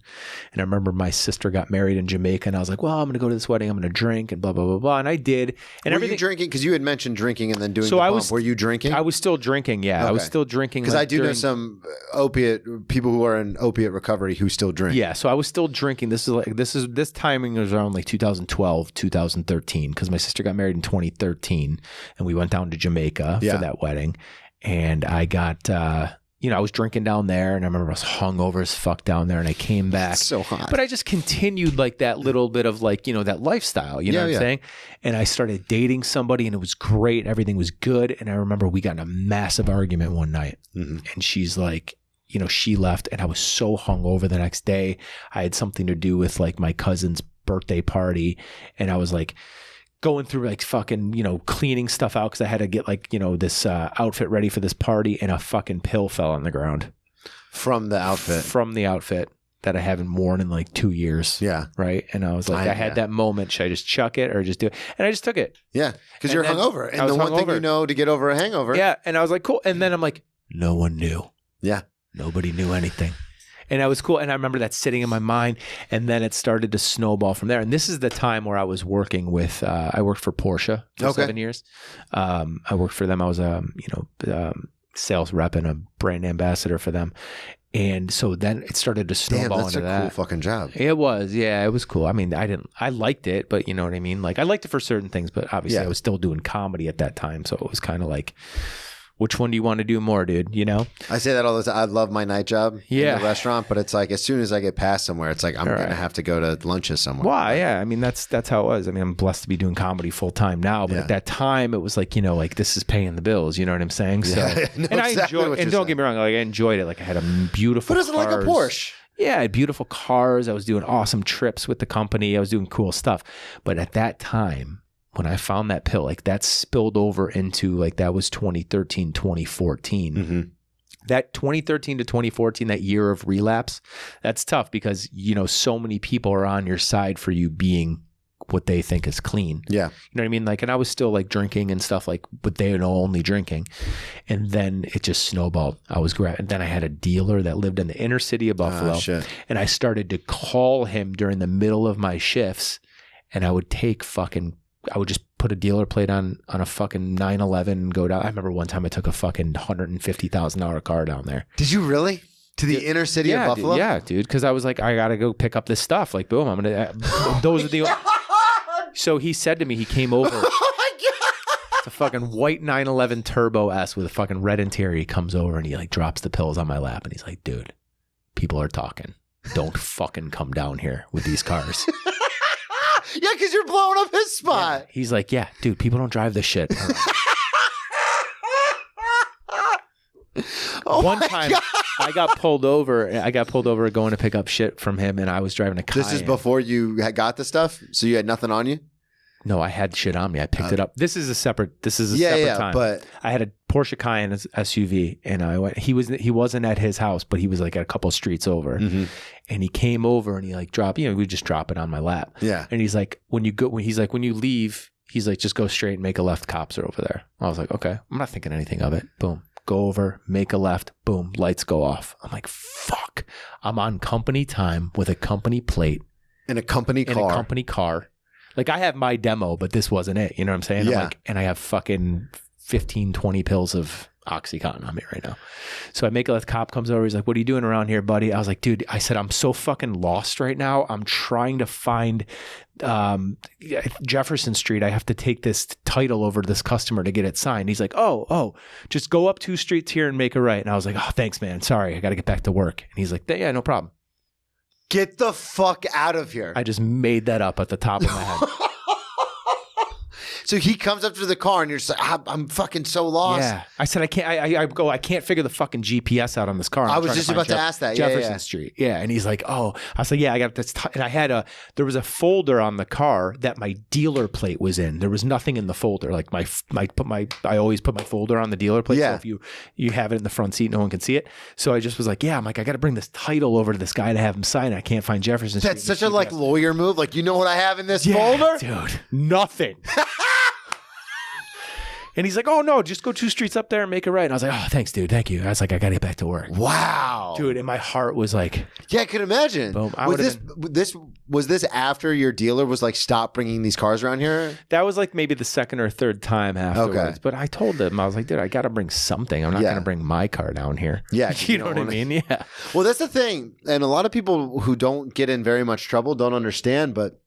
And I remember my sister got married in Jamaica, and I was like, well, I'm going to go to this wedding. I'm going to drink and blah, blah, blah, blah. And I did. And were you drinking? Because you had mentioned drinking and then doing the bump. Were you drinking? I was still drinking, yeah. Okay. I was still drinking. Because I do know some people who are in opiate recovery who still drink. Yeah, so I was still drinking. This timing was around like 2012, 2013, because my sister got married in 2013, and we went down to Jamaica for that wedding. And I got... I was drinking down there, and I remember I was hungover as fuck down there, and I came back. It's so hot. But I just continued like that little bit of like, that lifestyle, you know what I'm saying? And I started dating somebody, and it was great. Everything was good. And I remember we got in a massive argument one night, and she's like, she left, and I was so hungover the next day. I had something to do with like my cousin's birthday party, and I was like, going through like fucking, cleaning stuff out because I had to get like, this outfit ready for this party, and a fucking pill fell on the ground. From the outfit? From the outfit that I haven't worn in like 2 years. Yeah. Right? And I was like, I had that moment. Should I just chuck it or just do it? And I just took it. Yeah. Because you're hungover. And the one thing you know to get over a hangover. Yeah. And I was like, cool. And then I'm like, no one knew. Yeah. Nobody knew anything. And that was cool. And I remember that sitting in my mind. And then it started to snowball from there. And this is the time where I was working with, I worked for Porsche for 7 years. I worked for them. I was a, sales rep and a brand ambassador for them. And so then it started to snowball into that. That's a cool fucking job. It was. Yeah, it was cool. I mean, I liked it, but you know what I mean? Like I liked it for certain things, but obviously I was still doing comedy at that time. So it was kind of like, which one do you want to do more, dude? I say that all the time. I love my night job in the restaurant, but it's like as soon as I get past somewhere, it's like I'm going to have to go to lunches somewhere. Why? Yeah. I mean, that's how it was. I mean, I'm blessed to be doing comedy full time now, but at that time it was like, like this is paying the bills. You know what I'm saying? So, and I enjoyed, and don't get me wrong, like I enjoyed it. Like I had a beautiful But it's like a Porsche. Yeah, I had beautiful cars. I was doing awesome trips with the company. I was doing cool stuff. But at that time, when I found that pill, like that spilled over into like that was 2013, 2014. That 2013 to 2014, that year of relapse, that's tough because, so many people are on your side for you being what they think is clean. Yeah. You know what I mean? Like, and I was still like drinking and stuff like, but they know only drinking. And then it just snowballed. And then I had a dealer that lived in the inner city of Buffalo. Oh, shit. And I started to call him during the middle of my shifts, and I would just put a dealer plate on a fucking 911 and go down. I remember one time I took a fucking $150,000 car down there. Did you really? To the inner city of Buffalo? Yeah, dude. Because I was like, I got to go pick up this stuff. Like, boom, I'm going to... Those are the... So he said to me, he came over. Oh my God. It's a fucking white 911 Turbo S with a fucking red interior. He comes over and he like drops the pills on my lap. And he's like, dude, people are talking. Don't fucking come down here with these cars. Yeah, because you're blowing up his spot. Yeah. He's like, yeah, dude, people don't drive this shit. One time, I got pulled over. Going to pick up shit from him, and I was driving a Cayenne. This is before you got the stuff? So you had nothing on you? No, I had shit on me. I picked it up. This is a separate time. But I had a Porsche Cayenne SUV, and I went. He wasn't at his house, but he was like at a couple streets over. And he came over and he like dropped. We just drop it on my lap. Yeah. And he's like, when you leave, he's like, just go straight and make a left. Cops are over there. I was like, okay. I'm not thinking anything of it. Boom. Go over, make a left. Boom. Lights go off. I'm like, fuck. I'm on company time with a company plate in a company car. Like I have my demo, but this wasn't it. You know what I'm saying? Yeah. I'm like, and I have fucking 15, 20 pills of OxyContin on me right now. So I make it, the cop comes over. He's like, what are you doing around here, buddy? I was like, dude, I said, I'm so fucking lost right now. I'm trying to find Jefferson Street. I have to take this title over to this customer to get it signed. He's like, oh, just go up 2 streets here and make a right. And I was like, oh, thanks, man. Sorry, I got to get back to work. And he's like, yeah, no problem. Get the fuck out of here. I just made that up at the top of my head. So he comes up to the car and you're just like, I'm fucking so lost. Yeah. I said, I can't, I can't figure the fucking GPS out on this car. I was just about to ask that. Jefferson Street. Yeah. And he's like, oh, I was like, yeah, I got this. And I had there was a folder on the car that my dealer plate was in. There was nothing in the folder. Like I always put my folder on the dealer plate. Yeah. So if you have it in the front seat, no one can see it. So I just was like, yeah, I'm like, I got to bring this title over to this guy to have him sign it. I can't find Jefferson Street. That's such a like lawyer move. Like, you know what I have in this folder? Dude, nothing. And he's like, oh, no, just go 2 streets up there and make it right. And I was like, oh, thanks, dude. Thank you. I was like, I got to get back to work. Wow. Dude, and my heart was like. Yeah, I could imagine. Boom. Was this after your dealer was like, stop bringing these cars around here? That was like maybe the second or third time afterwards. Okay. But I told him, I was like, dude, I got to bring something. I'm not going to bring my car down here. Yeah. You know what I mean? Yeah. Well, that's the thing. And a lot of people who don't get in very much trouble don't understand, but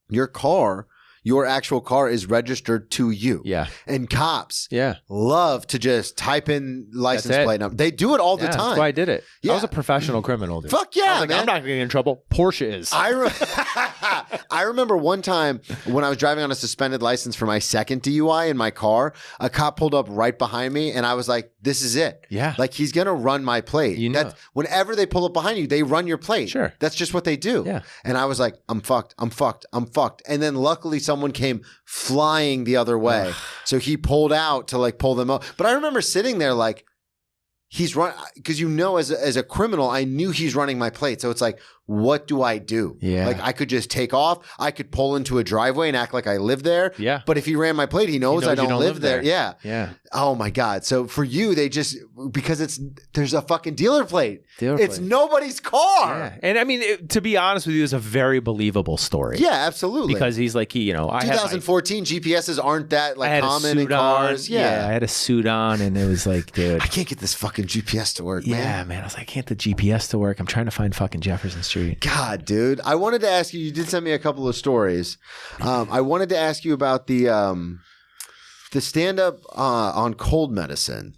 your actual car is registered to you. Yeah. And cops Yeah. love to just type in license plate number. They do it all the time. That's why I did it. Yeah. I was a professional criminal, dude. Fuck yeah, I was like, man. I'm not getting in trouble. Porsche is. I remember one time when I was driving on a suspended license for my second DUI in my car, a cop pulled up right behind me and I was like, this is it. Yeah. Like, he's going to run my plate. You know. Whenever they pull up behind you, they run your plate. Sure. That's just what they do. Yeah. And I was like, I'm fucked. And then luckily someone came flying the other way. So he pulled out to like pull them up. But I remember sitting there like, he's run, because as a criminal, I knew he's running my plate. So it's like, what do I do? Yeah. Like, I could just take off. I could pull into a driveway and act like I live there. Yeah. But if he ran my plate, he knows I don't live there. Yeah. Yeah. Oh my God. So for you, because there's a fucking dealer plate. It's plate. nobody's car. Yeah. And I mean, to be honest with you, it's a very believable story. Yeah, absolutely. Because he's like, 2014 GPSs aren't that like common in cars. Yeah. I had a suit on and it was like, dude, I can't get this fucking GPS to work, man. Yeah, man. I was like, I can't get the GPS to work. I'm trying to find fucking Jefferson Street. God, dude. I wanted to ask you did send me a couple of stories. I wanted to ask you about the stand-up on cold medicine.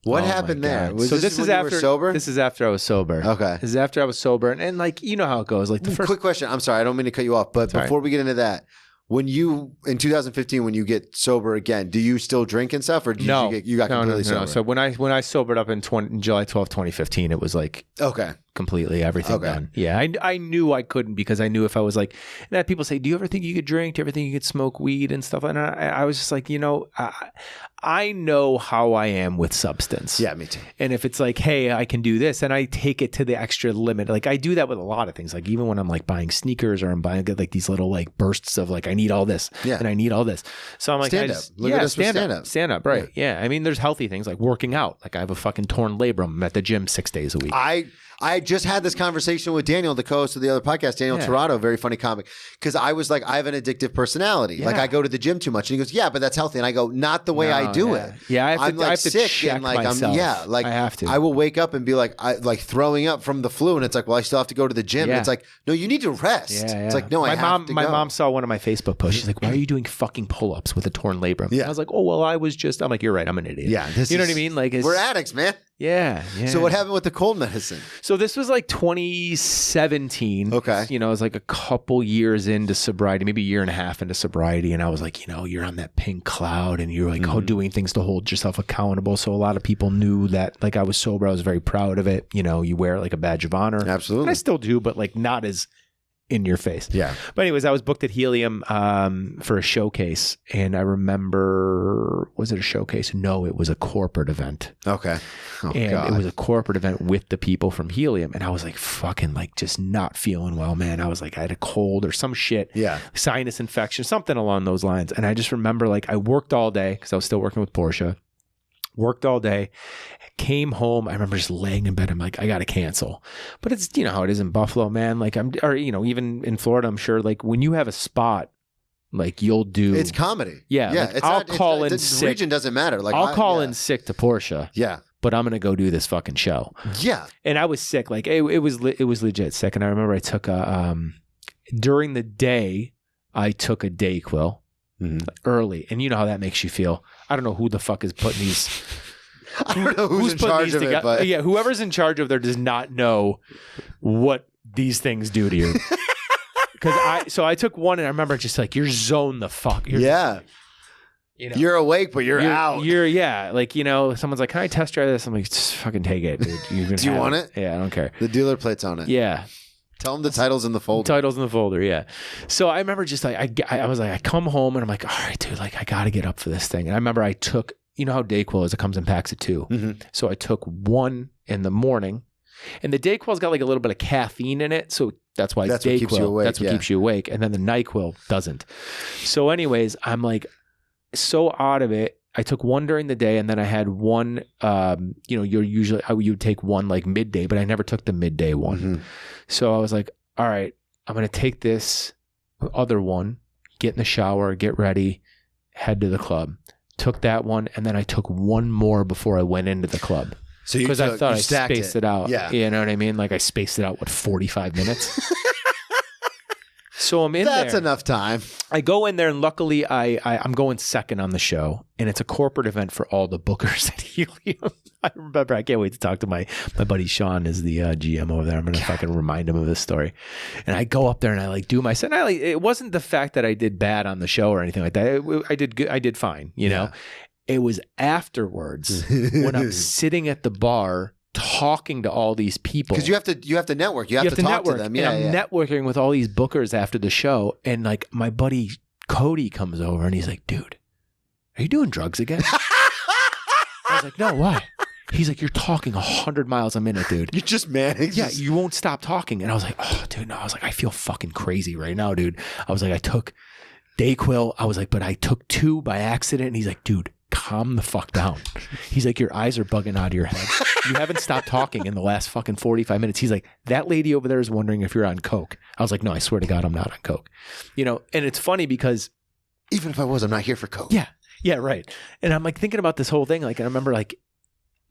What happened there? So this is after you were sober? This is after I was sober. Okay. This is after I was sober. And like, you know how it goes. Like the first quick question. I'm sorry. I don't mean to cut you off, but before we get into that, when you in 2015 when you get sober again, do you still drink and stuff, or you got completely sober? No. So when I sobered up in July 12, 2015, it was like completely everything done. Yeah, I knew I couldn't because I knew if I was like, and people say, do you ever think you could drink? Do you ever think you could smoke weed and stuff? And I was just like, I know how I am with substance. Yeah, me too. And if it's like, hey, I can do this, and I take it to the extra limit. Like I do that with a lot of things. Like even when I'm like buying sneakers or I'm buying like these little like bursts of like I need all this and I need all this. So I'm like, stand up. Stand up, right? Yeah. I mean, there's healthy things like working out. Like I have a fucking torn labrum. I'm at the gym 6 days a week. I just had this conversation with Daniel, the co-host of the other podcast, Daniel Torado, very funny comic, because I was like, I have an addictive personality. Yeah. Like I go to the gym too much. And he goes, yeah, but that's healthy. And I go, not the way I do it. Yeah, I have to sick check and like myself. I have to. I will wake up and be like, throwing up from the flu, and it's like, well, I still have to go to the gym. And it's like, no, you need to rest. Yeah. It's like, no, I have to go. My mom saw one of my Facebook posts. She's like, why are you doing fucking pull-ups with a torn labrum? Yeah. I was like, oh well, I'm like, you're right, I'm an idiot. Yeah, you know what I mean? Like we're addicts, man. Yeah. So what happened with the cold medicine? So this was like 2017. Okay. It was like a couple years into sobriety, maybe a year and a half into sobriety. And I was like, you're on that pink cloud and you're like doing things to hold yourself accountable. So a lot of people knew that like I was sober. I was very proud of it. You wear it like a badge of honor. Absolutely. And I still do, but like not as in your face. Yeah. But anyways, I was booked at Helium for a showcase. And I remember, was it a showcase? No, it was a corporate event. Okay. Oh, and God. It was a corporate event with the people from Helium. And I was like fucking like just not feeling well, man. I was like, I had a cold or some shit. Yeah. Sinus infection, something along those lines. And I just remember like I worked all day because I was still working with Porsche. Worked all day, came home. I remember just laying in bed. I'm like, I got to cancel. But it's, how it is in Buffalo, man. Like even in Florida, I'm sure like when you have a spot Like you'll do. It's comedy. Yeah. Yeah. Like, I'll call in sick. Region doesn't matter. Like I'll call in sick to Portia. Yeah. But I'm gonna go do this fucking show. Yeah. And I was sick. Like it was legit sick. And I remember I took during the day I took a Dayquil early, and you know how that makes you feel. I don't know who the fuck is putting these. I don't know who's in charge of it, but yeah, whoever's in charge of there does not know what these things do to you. Because I took one, and I remember just like you're zoned the fuck. You're awake, but you're out. Like someone's like, "Can I test drive this?" I'm like, "Just fucking take it, dude." Do you want it? Yeah, I don't care. The dealer plate's on it. Yeah. Tell them the title's in the folder. Yeah. So I remember just like I was like, I come home and I'm like, all right, dude, like I got to get up for this thing. And I remember I took, you know how Dayquil is, it comes in packs of 2. Mm-hmm. So I took one in the morning, and the Dayquil's got like a little bit of caffeine in it, so that's why it's Dayquil. What keeps you awake. That's what keeps you awake, and then the NyQuil doesn't. So, anyways, I'm like so out of it. I took one during the day, and then I had one. You'd take one like midday, but I never took the midday one. Mm-hmm. So I was like, all right, I'm gonna take this other one, get in the shower, get ready, head to the club. Took that one, and then I took one more before I went into the club. So because I thought I spaced it out. Yeah. You know what I mean? Like I spaced it out, 45 minutes? So I'm in there. That's enough time. I go in there, and luckily I'm going second on the show, and it's a corporate event for all the bookers at Helium. I remember, I can't wait to talk to my buddy Sean is the GM over there. I'm going to fucking remind him of this story. And I go up there and I like do my set. It wasn't the fact that I did bad on the show or anything like that. I did good. I did fine, you know. It was afterwards when I'm sitting at the bar talking to all these people, because you have to network. You have to talk network. to them. Yeah, I'm networking with all these bookers after the show, and like my buddy Cody comes over and he's like, "Dude, are you doing drugs again?" I was like, "No, why?" He's like, "You're talking 100 miles a minute, dude. You're just manic." Yeah, you won't stop talking." And I was like, "Oh, dude, no." I was like, "I feel fucking crazy right now, dude." I was like, "I took Dayquil." I was like, "But I took 2 by accident." And he's like, "Dude, calm the fuck down." He's like, "Your eyes are bugging out of your head. You haven't stopped talking in the last fucking 45 minutes. He's like, "That lady over there is wondering if you're on coke." I was like, "No, I swear to God, I'm not on coke." And it's funny because even if I was, I'm not here for coke. Yeah, right. And I'm like thinking about this whole thing. Like, I remember like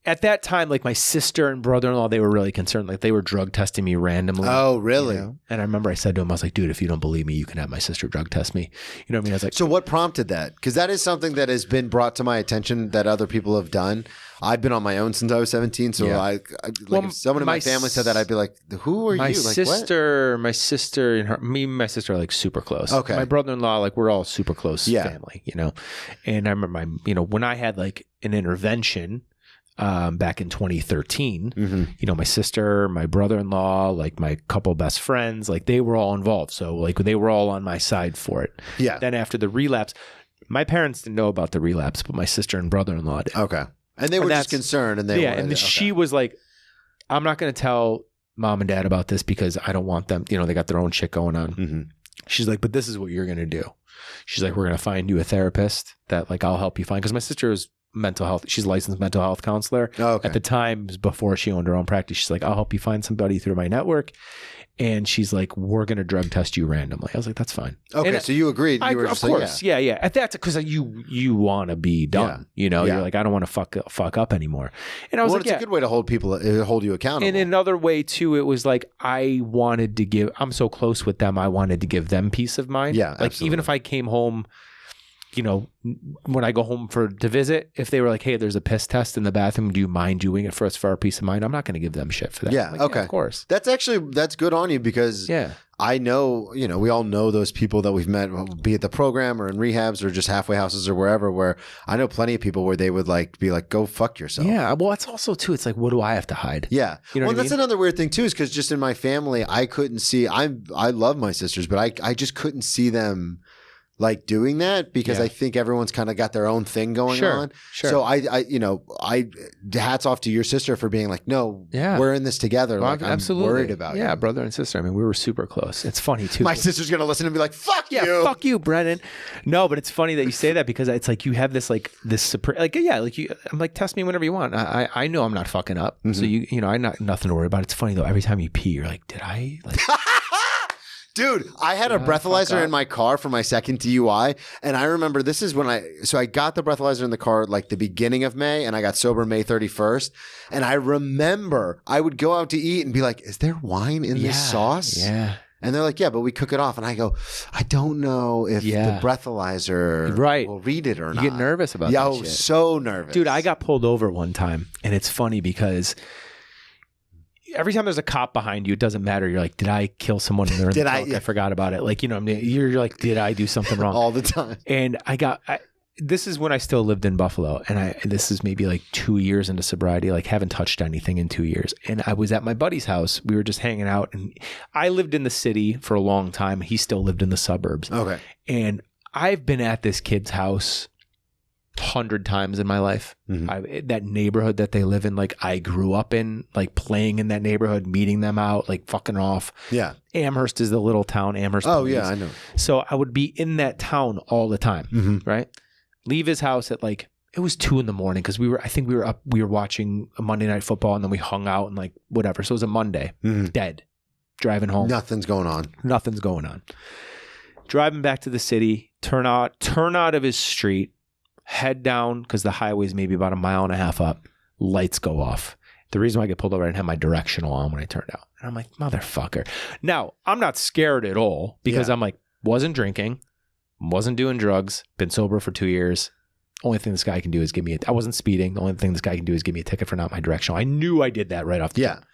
at that time, like my sister and brother-in-law, they were really concerned. Like they were drug testing me randomly. Oh, really? And I remember I said to him, I was like, "Dude, if you don't believe me, you can have my sister drug test me." You know what I mean? I was like, so what prompted that? Because that is something that has been brought to my attention that other people have done. I've been on my own since I was 17. So if someone in my family said that, I'd be like, "Who are you?" My sister and me and my sister are like super close. Okay. My brother-in-law, like we're all super close family, And I remember when I had like an intervention back in 2013, my sister, my brother-in-law, like my couple best friends, like they were all involved. So like they were all on my side for it. Yeah. Then after the relapse, my parents didn't know about the relapse, but my sister and brother-in-law did. Okay. And they were just concerned, and she was like, "I'm not going to tell mom and dad about this because I don't want them, they got their own shit going on." Mm-hmm. She's like, "But this is what you're going to do." She's like, "We're going to find you a therapist that like I'll help you find," because my sister is mental health. She's a licensed mental health counselor. Oh, okay. At the time before she owned her own practice. She's like, "I'll help you find somebody through my network." And she's like, "We're going to drug test you randomly." I was like, "That's fine." Okay, so you agreed. You were of course. Yeah. At that, because you want to be done. You're like, "I don't want to fuck up anymore." And I was like, it's a good way to hold you accountable. And another way too, it was like I wanted to give. I'm so close with them. I wanted to give them peace of mind. Yeah, like absolutely. Even if I came home, when I go home to visit, if they were like, "Hey, there's a piss test in the bathroom. Do you mind doing it for us for our peace of mind?" I'm not going to give them shit for that. Yeah. Like, okay. Yeah, of course. That's good on you because I know, we all know those people that we've met, be it the program or in rehabs or just halfway houses or wherever, where I know plenty of people where they would like be like, "Go fuck yourself." Yeah. Well, it's also too, it's like, what do I have to hide? Yeah. That's another weird thing too, is because just in my family, I couldn't see, I love my sisters, but I just couldn't see them like doing that because I think everyone's kind of got their own thing going on. Sure. So I hats off to your sister for being like, "No, we're in this together." Well, like I'm absolutely worried about you. Yeah, brother and sister. I mean, we were super close. It's funny too. My sister's going to listen and be like, "Fuck you." Yeah, fuck you, Brennan. No, but it's funny that you say that because it's like you have this I'm like, test me whenever you want. I know I'm not fucking up. So I got nothing to worry about. It's funny though. Every time you pee, you're like, "Did I?" Like, Dude, I had a breathalyzer in my car for my second DUI, and I remember this is when I got the breathalyzer in the car like the beginning of May, and I got sober May 31st, and I remember I would go out to eat and be like, is there wine in this sauce? Yeah. And they're like, yeah, but we cook it off. And I go, I don't know if the breathalyzer will read it or not. You get nervous about that shit. shit. So nervous. Dude, I got pulled over one time, and it's funny because every time there's a cop behind you, it doesn't matter. You're like, did I kill someone in the trunk? I forgot about it. Like, you know, you're like, did I do something wrong? All the time. And this is when I still lived in Buffalo, and this is maybe like 2 years into sobriety, like haven't touched anything in 2 years. And I was at my buddy's house. We were just hanging out, and I lived in the city for a long time. He still lived in the suburbs. Okay. And I've been at this kid's house 100 times in my life. Mm-hmm. That neighborhood that they live in, like I grew up in, like playing in that neighborhood, meeting them out, like fucking off. Yeah. Amherst is the little town. Amherst. Oh, yeah, I know. So I would be in that town all the time, right? Leave his house at like, it was 2 a.m. because we were watching a Monday Night Football, and then we hung out and like whatever. So it was a Monday, dead, driving home. Nothing's going on. Driving back to the city, turn out of his street, head down because the highway's maybe about 1.5 miles up. Lights go off. The reason why I get pulled over, I didn't have my directional on when I turned out. And I'm like, motherfucker. Now, I'm not scared at all because I'm like, wasn't drinking. Wasn't doing drugs, been sober for 2 years. Only thing this guy can do is give me I wasn't speeding. The only thing this guy can do is give me a ticket for not my directional. I knew I did that right off the top.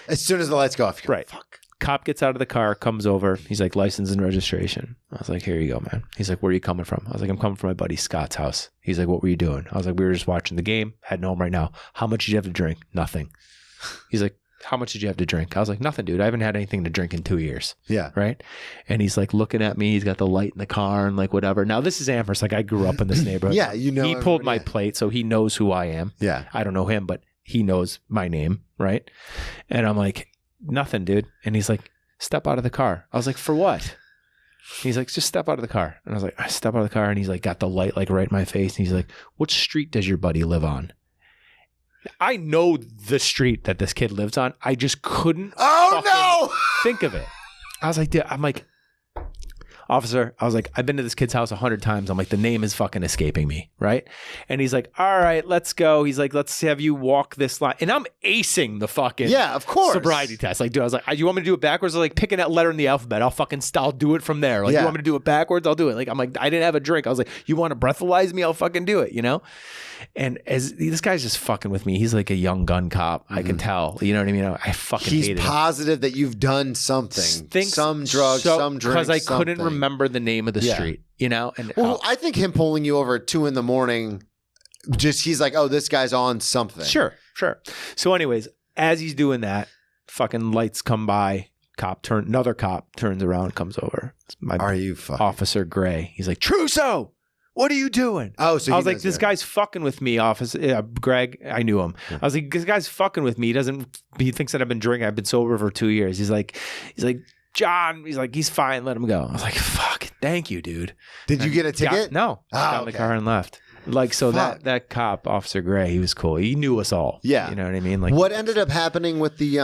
As soon as the lights go off, you're right. Fuck. Cop gets out of the car, comes over. He's like, license and registration. I was like, here you go, man. He's like, where are you coming from? I was like, I'm coming from my buddy Scott's house. He's like, what were you doing? I was like, we were just watching the game, heading home right now. How much did you have to drink? Nothing. He's like, how much did you have to drink? I was like, nothing, dude. I haven't had anything to drink in 2 years. Yeah. Right. And he's like looking at me. He's got the light in the car and like whatever. Now this is Amherst. Like I grew up in this neighborhood. Yeah. You know, he pulled my plate, so he knows who I am. Yeah. I don't know him, but he knows my name. Right. And I'm like, nothing, dude. And he's like, step out of the car. I was like, for what? He's like, just step out of the car. And I was like, I step out of the car, and he's like, got the light like right in my face. And he's like, what street does your buddy live on? I know the street that this kid lives on. I just couldn't think of it. I was like, dude, I'm like, officer, I was like, I've been to this kid's house 100 times. I'm like, the name is fucking escaping me, right? And he's like, all right, let's go. He's like, let's have you walk this line. And I'm acing the fucking of course sobriety test. Like, dude, I was like, you want me to do it backwards? Or like picking that letter in the alphabet. I'll do it from there. Like, you want me to do it backwards? I'll do it. Like, I'm like, I didn't have a drink. I was like, you want to breathalyze me? I'll fucking do it, you know? And as this guy's just fucking with me, he's like a young gun cop. I can tell. You know what I mean? I fucking hate it. He's positive that you've done something. Some drugs, some drink, because I couldn't remember the name of the street, you know? And I think him pulling you over at 2 a.m, just he's like, oh, this guy's on something. Sure. So anyways, as he's doing that, fucking lights come by. Another cop turns around, comes over. Are you fucking Officer Gray? He's like, Trusso, what are you doing? Oh, so I was like, this guy's fucking with me, Officer Greg. I knew him. I was like, this guy's fucking with me. He thinks that I've been drinking. I've been sober for 2 years. He's like, John. He's like, he's fine. Let him go. I was like, fuck. Thank you, dude. Did you get a ticket? No. Got in the car and left. Like, so that cop, Officer Gray, he was cool. He knew us all. Yeah. You know what I mean? Like, what ended up happening with the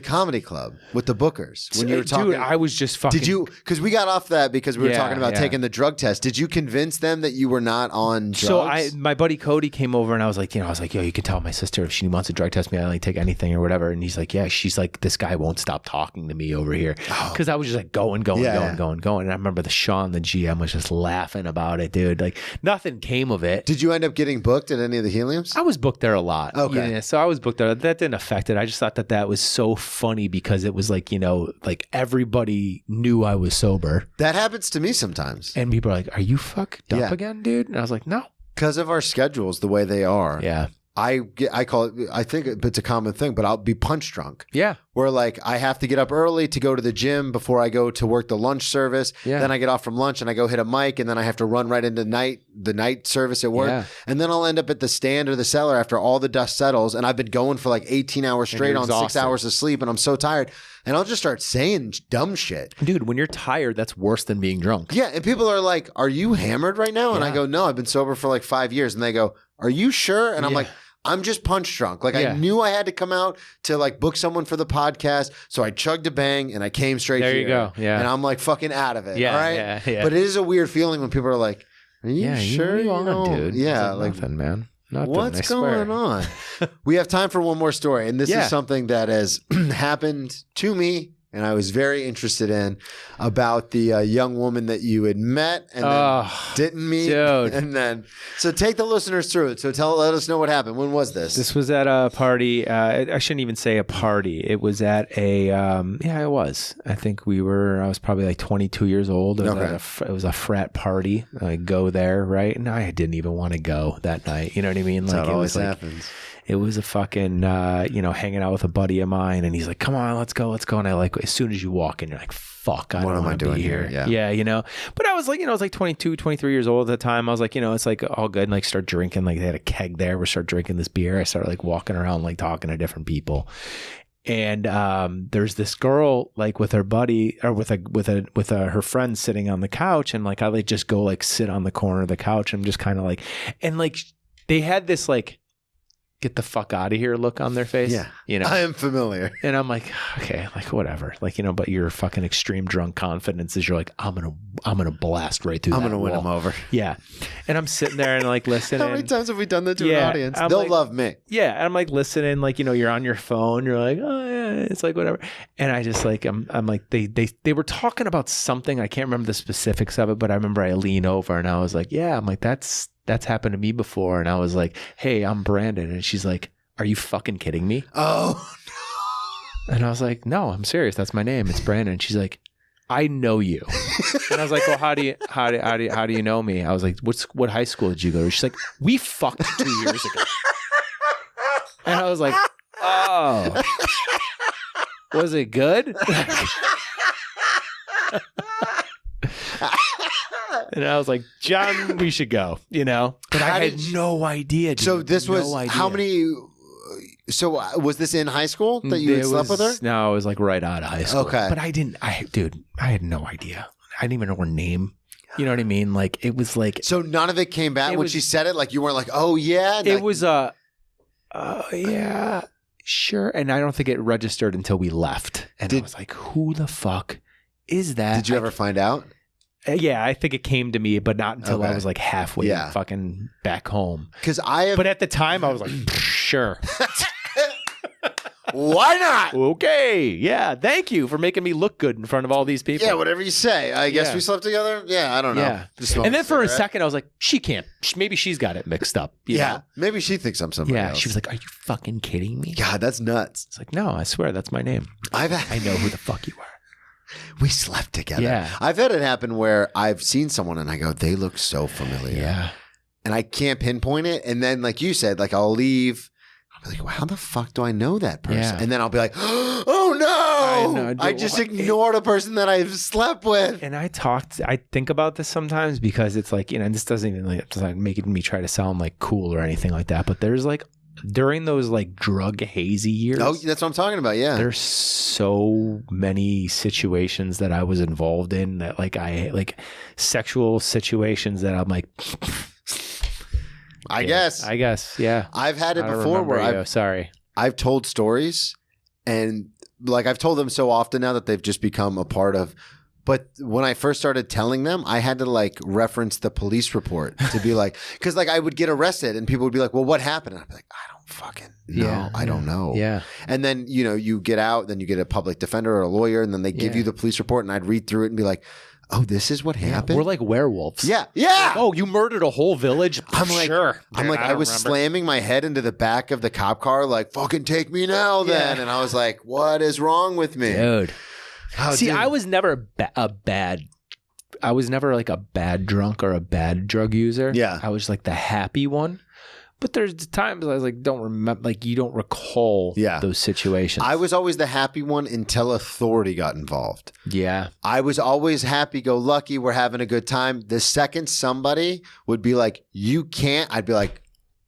comedy club, with the bookers, when you were talking? Dude, I was just fucking. Did you? Because we got off that because we were talking about taking the drug test. Did you convince them that you were not on drugs? So my buddy Cody came over, and I was like, yo, you could tell my sister if she wants to drug test me, I like take anything or whatever. And he's like, yeah, she's like, this guy won't stop talking to me over here. Because I was just like going. And I remember Sean, the GM, was just laughing about it, dude. Like nothing came of it. Did you end up getting booked at any of the heliums? I was booked there a lot. Okay. Yeah, so I was booked there. That didn't affect it. I just thought that was so funny because it was like, you know, like everybody knew I was sober. That happens to me sometimes. And people are like, are you fucked up again, dude? And I was like, no. Because of our schedules, the way they are. Yeah. I call it, I think it's a common thing, but I'll be punch drunk. Yeah. Where like I have to get up early to go to the gym before I go to work the lunch service. Yeah. Then I get off from lunch and I go hit a mic, and then I have to run right into the night service at work. Yeah. And then I'll end up at the stand or the cellar after all the dust settles. And I've been going for like 18 hours straight on 6 hours of sleep, and I'm so tired. And I'll just start saying dumb shit. Dude, when you're tired, that's worse than being drunk. Yeah. And people are like, are you hammered right now? And I go, no, I've been sober for like 5 years. And they go, are you sure? And I'm like, I'm just punch drunk. Like I knew I had to come out to like book someone for the podcast. So I chugged a bang and I came straight here. There you go. Yeah. And I'm like fucking out of it. Yeah, all right. Yeah. But it is a weird feeling when people are like, are you sure you on, dude? Yeah. Like nothing, man. Nothing, what's going on? We have time for one more story. And this is something that has happened to me. And I was very interested in about the young woman that you had met and then didn't meet. Dude. And then, so take the listeners through it. So let us know what happened. When was this? This was at a party. I shouldn't even say a party. It was at a, it was. I think I was probably like 22 years old. It was a frat party. I go there, right? And I didn't even want to go that night. You know what I mean? Like, That's how it always happens. It was a fucking, hanging out with a buddy of mine, and he's like, "Come on, let's go." And I like, as soon as you walk in, you're like, "Fuck, what am I doing here?" Yeah, But I was like, I was like 22, 23 years old at the time. I was like, it's like all good, and like start drinking. Like they had a keg there. We start drinking this beer. I started like walking around, like talking to different people. And there's this girl like with her buddy or with her friend sitting on the couch, and like I like just go like sit on the corner of the couch. And I'm just kind of like, and like they had this like, get the fuck out of here look on their face. Yeah. I am familiar. And I'm like, okay, like whatever. Like, but your fucking extreme drunk confidence is you're like, I'm gonna blast right through. I'm gonna win them over. Yeah. And I'm sitting there and like listening. How many times have we done that to an audience? I'm They'll like, love me. Yeah. And I'm like listening, like, you're on your phone, you're like, oh yeah, it's like whatever. And I just like I'm like they were talking about something. I can't remember the specifics of it, but I remember I leaned over and I was like, yeah, I'm like, that's happened to me before. And I was like, hey, I'm Brandon. And she's like, are you fucking kidding me? Oh, no. And I was like, no, I'm serious. That's my name. It's Brandon. And she's like, I know you. And I was like, well, how do you know me? I was like, what high school did you go to? She's like, we fucked 2 years ago. And I was like, oh, was it good? And I was like, John, we should go, But I had no idea. Dude. So this was how many? So was this in high school that you had slept with her? No, it was like right out of high school. Okay. But I had no idea. I didn't even know her name. You know what I mean? Like it was like. So none of it came back when she said it? Like you weren't like, oh yeah? It was yeah, sure. And I don't think it registered until we left. And I was like, who the fuck is that? Did you ever find out? Yeah, I think it came to me, but not until I was like halfway fucking back home. But at the time, I was like, sure. Why not? Okay. Yeah. Thank you for making me look good in front of all these people. Yeah, whatever you say. I guess we slept together. Yeah, I don't know. Yeah. And then for a second, I was like, she can't. Maybe she's got it mixed up. You know? Maybe she thinks I'm somebody else. She was like, are you fucking kidding me? God, that's nuts. It's like, no, I swear that's my name. I know who the fuck you are. We slept together. Yeah. I've had it happen where I've seen someone and I go, they look so familiar. Yeah. And I can't pinpoint it. And then, like you said, like I'll leave. I'll be like, well, how the fuck do I know that person? Yeah. And then I'll be like, oh no. I just ignored a person that I've slept with. And I think about this sometimes because it's like, this doesn't even it's like making me try to sound like cool or anything like that. But there's like, during those like drug hazy years. Oh, that's what I'm talking about. Yeah. There's so many situations that I was involved in that like sexual situations that I'm like, I guess. Yeah. I've had it before where I've told stories and like I've told them so often now that they've just become a part of. But when I first started telling them, I had to like reference the police report to be like, because like I would get arrested and people would be like, well, what happened? And I'd be like, I don't fucking know. I don't know. Yeah. And then, you get out, then you get a public defender or a lawyer, and then they give you the police report and I'd read through it and be like, oh, this is what happened? We're like werewolves. Yeah. Yeah. Like, oh, you murdered a whole village? I'm like, sure. I'm like, I was slamming my head into the back of the cop car, like, fucking take me now then. And I was like, what is wrong with me? Dude. I was never I was never like a bad drunk or a bad drug user. Yeah. I was like the happy one. But there's times I was like, don't remember, like you don't recall those situations. I was always the happy one until authority got involved. Yeah. I was always happy-go-lucky. We're having a good time. The second somebody would be like, you can't, I'd be like,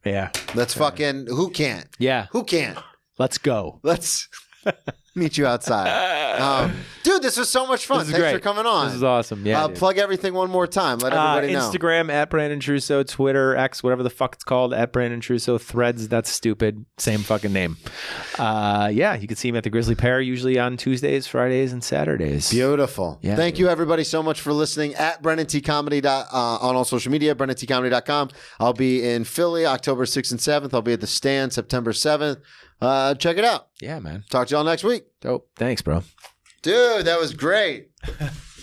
yeah, let's fucking, who can't? Yeah. Who can't? Let's go. Let's. Meet you outside. Dude, this was so much fun. This is Thanks great. for coming on. This is awesome. Yeah. dude. Plug everything one more time. Let everybody know. Instagram at Brandon Trusso, Twitter, X, whatever the fuck it's called, at Brandon Trusso, Threads, that's stupid. Same fucking name. Yeah, you can see me at the Grizzly Pear usually on Tuesdays, Fridays, and Saturdays. Beautiful. Yeah, Thank you, everybody, so much for listening. At Brennan T Comedy on all social media, BrennanTComedy.com. I'll be in Philly October 6th and 7th. I'll be at the Stand September 7th. Check it out. Yeah, man. Talk to y'all next week. Dope. Thanks, bro. Dude, that was great.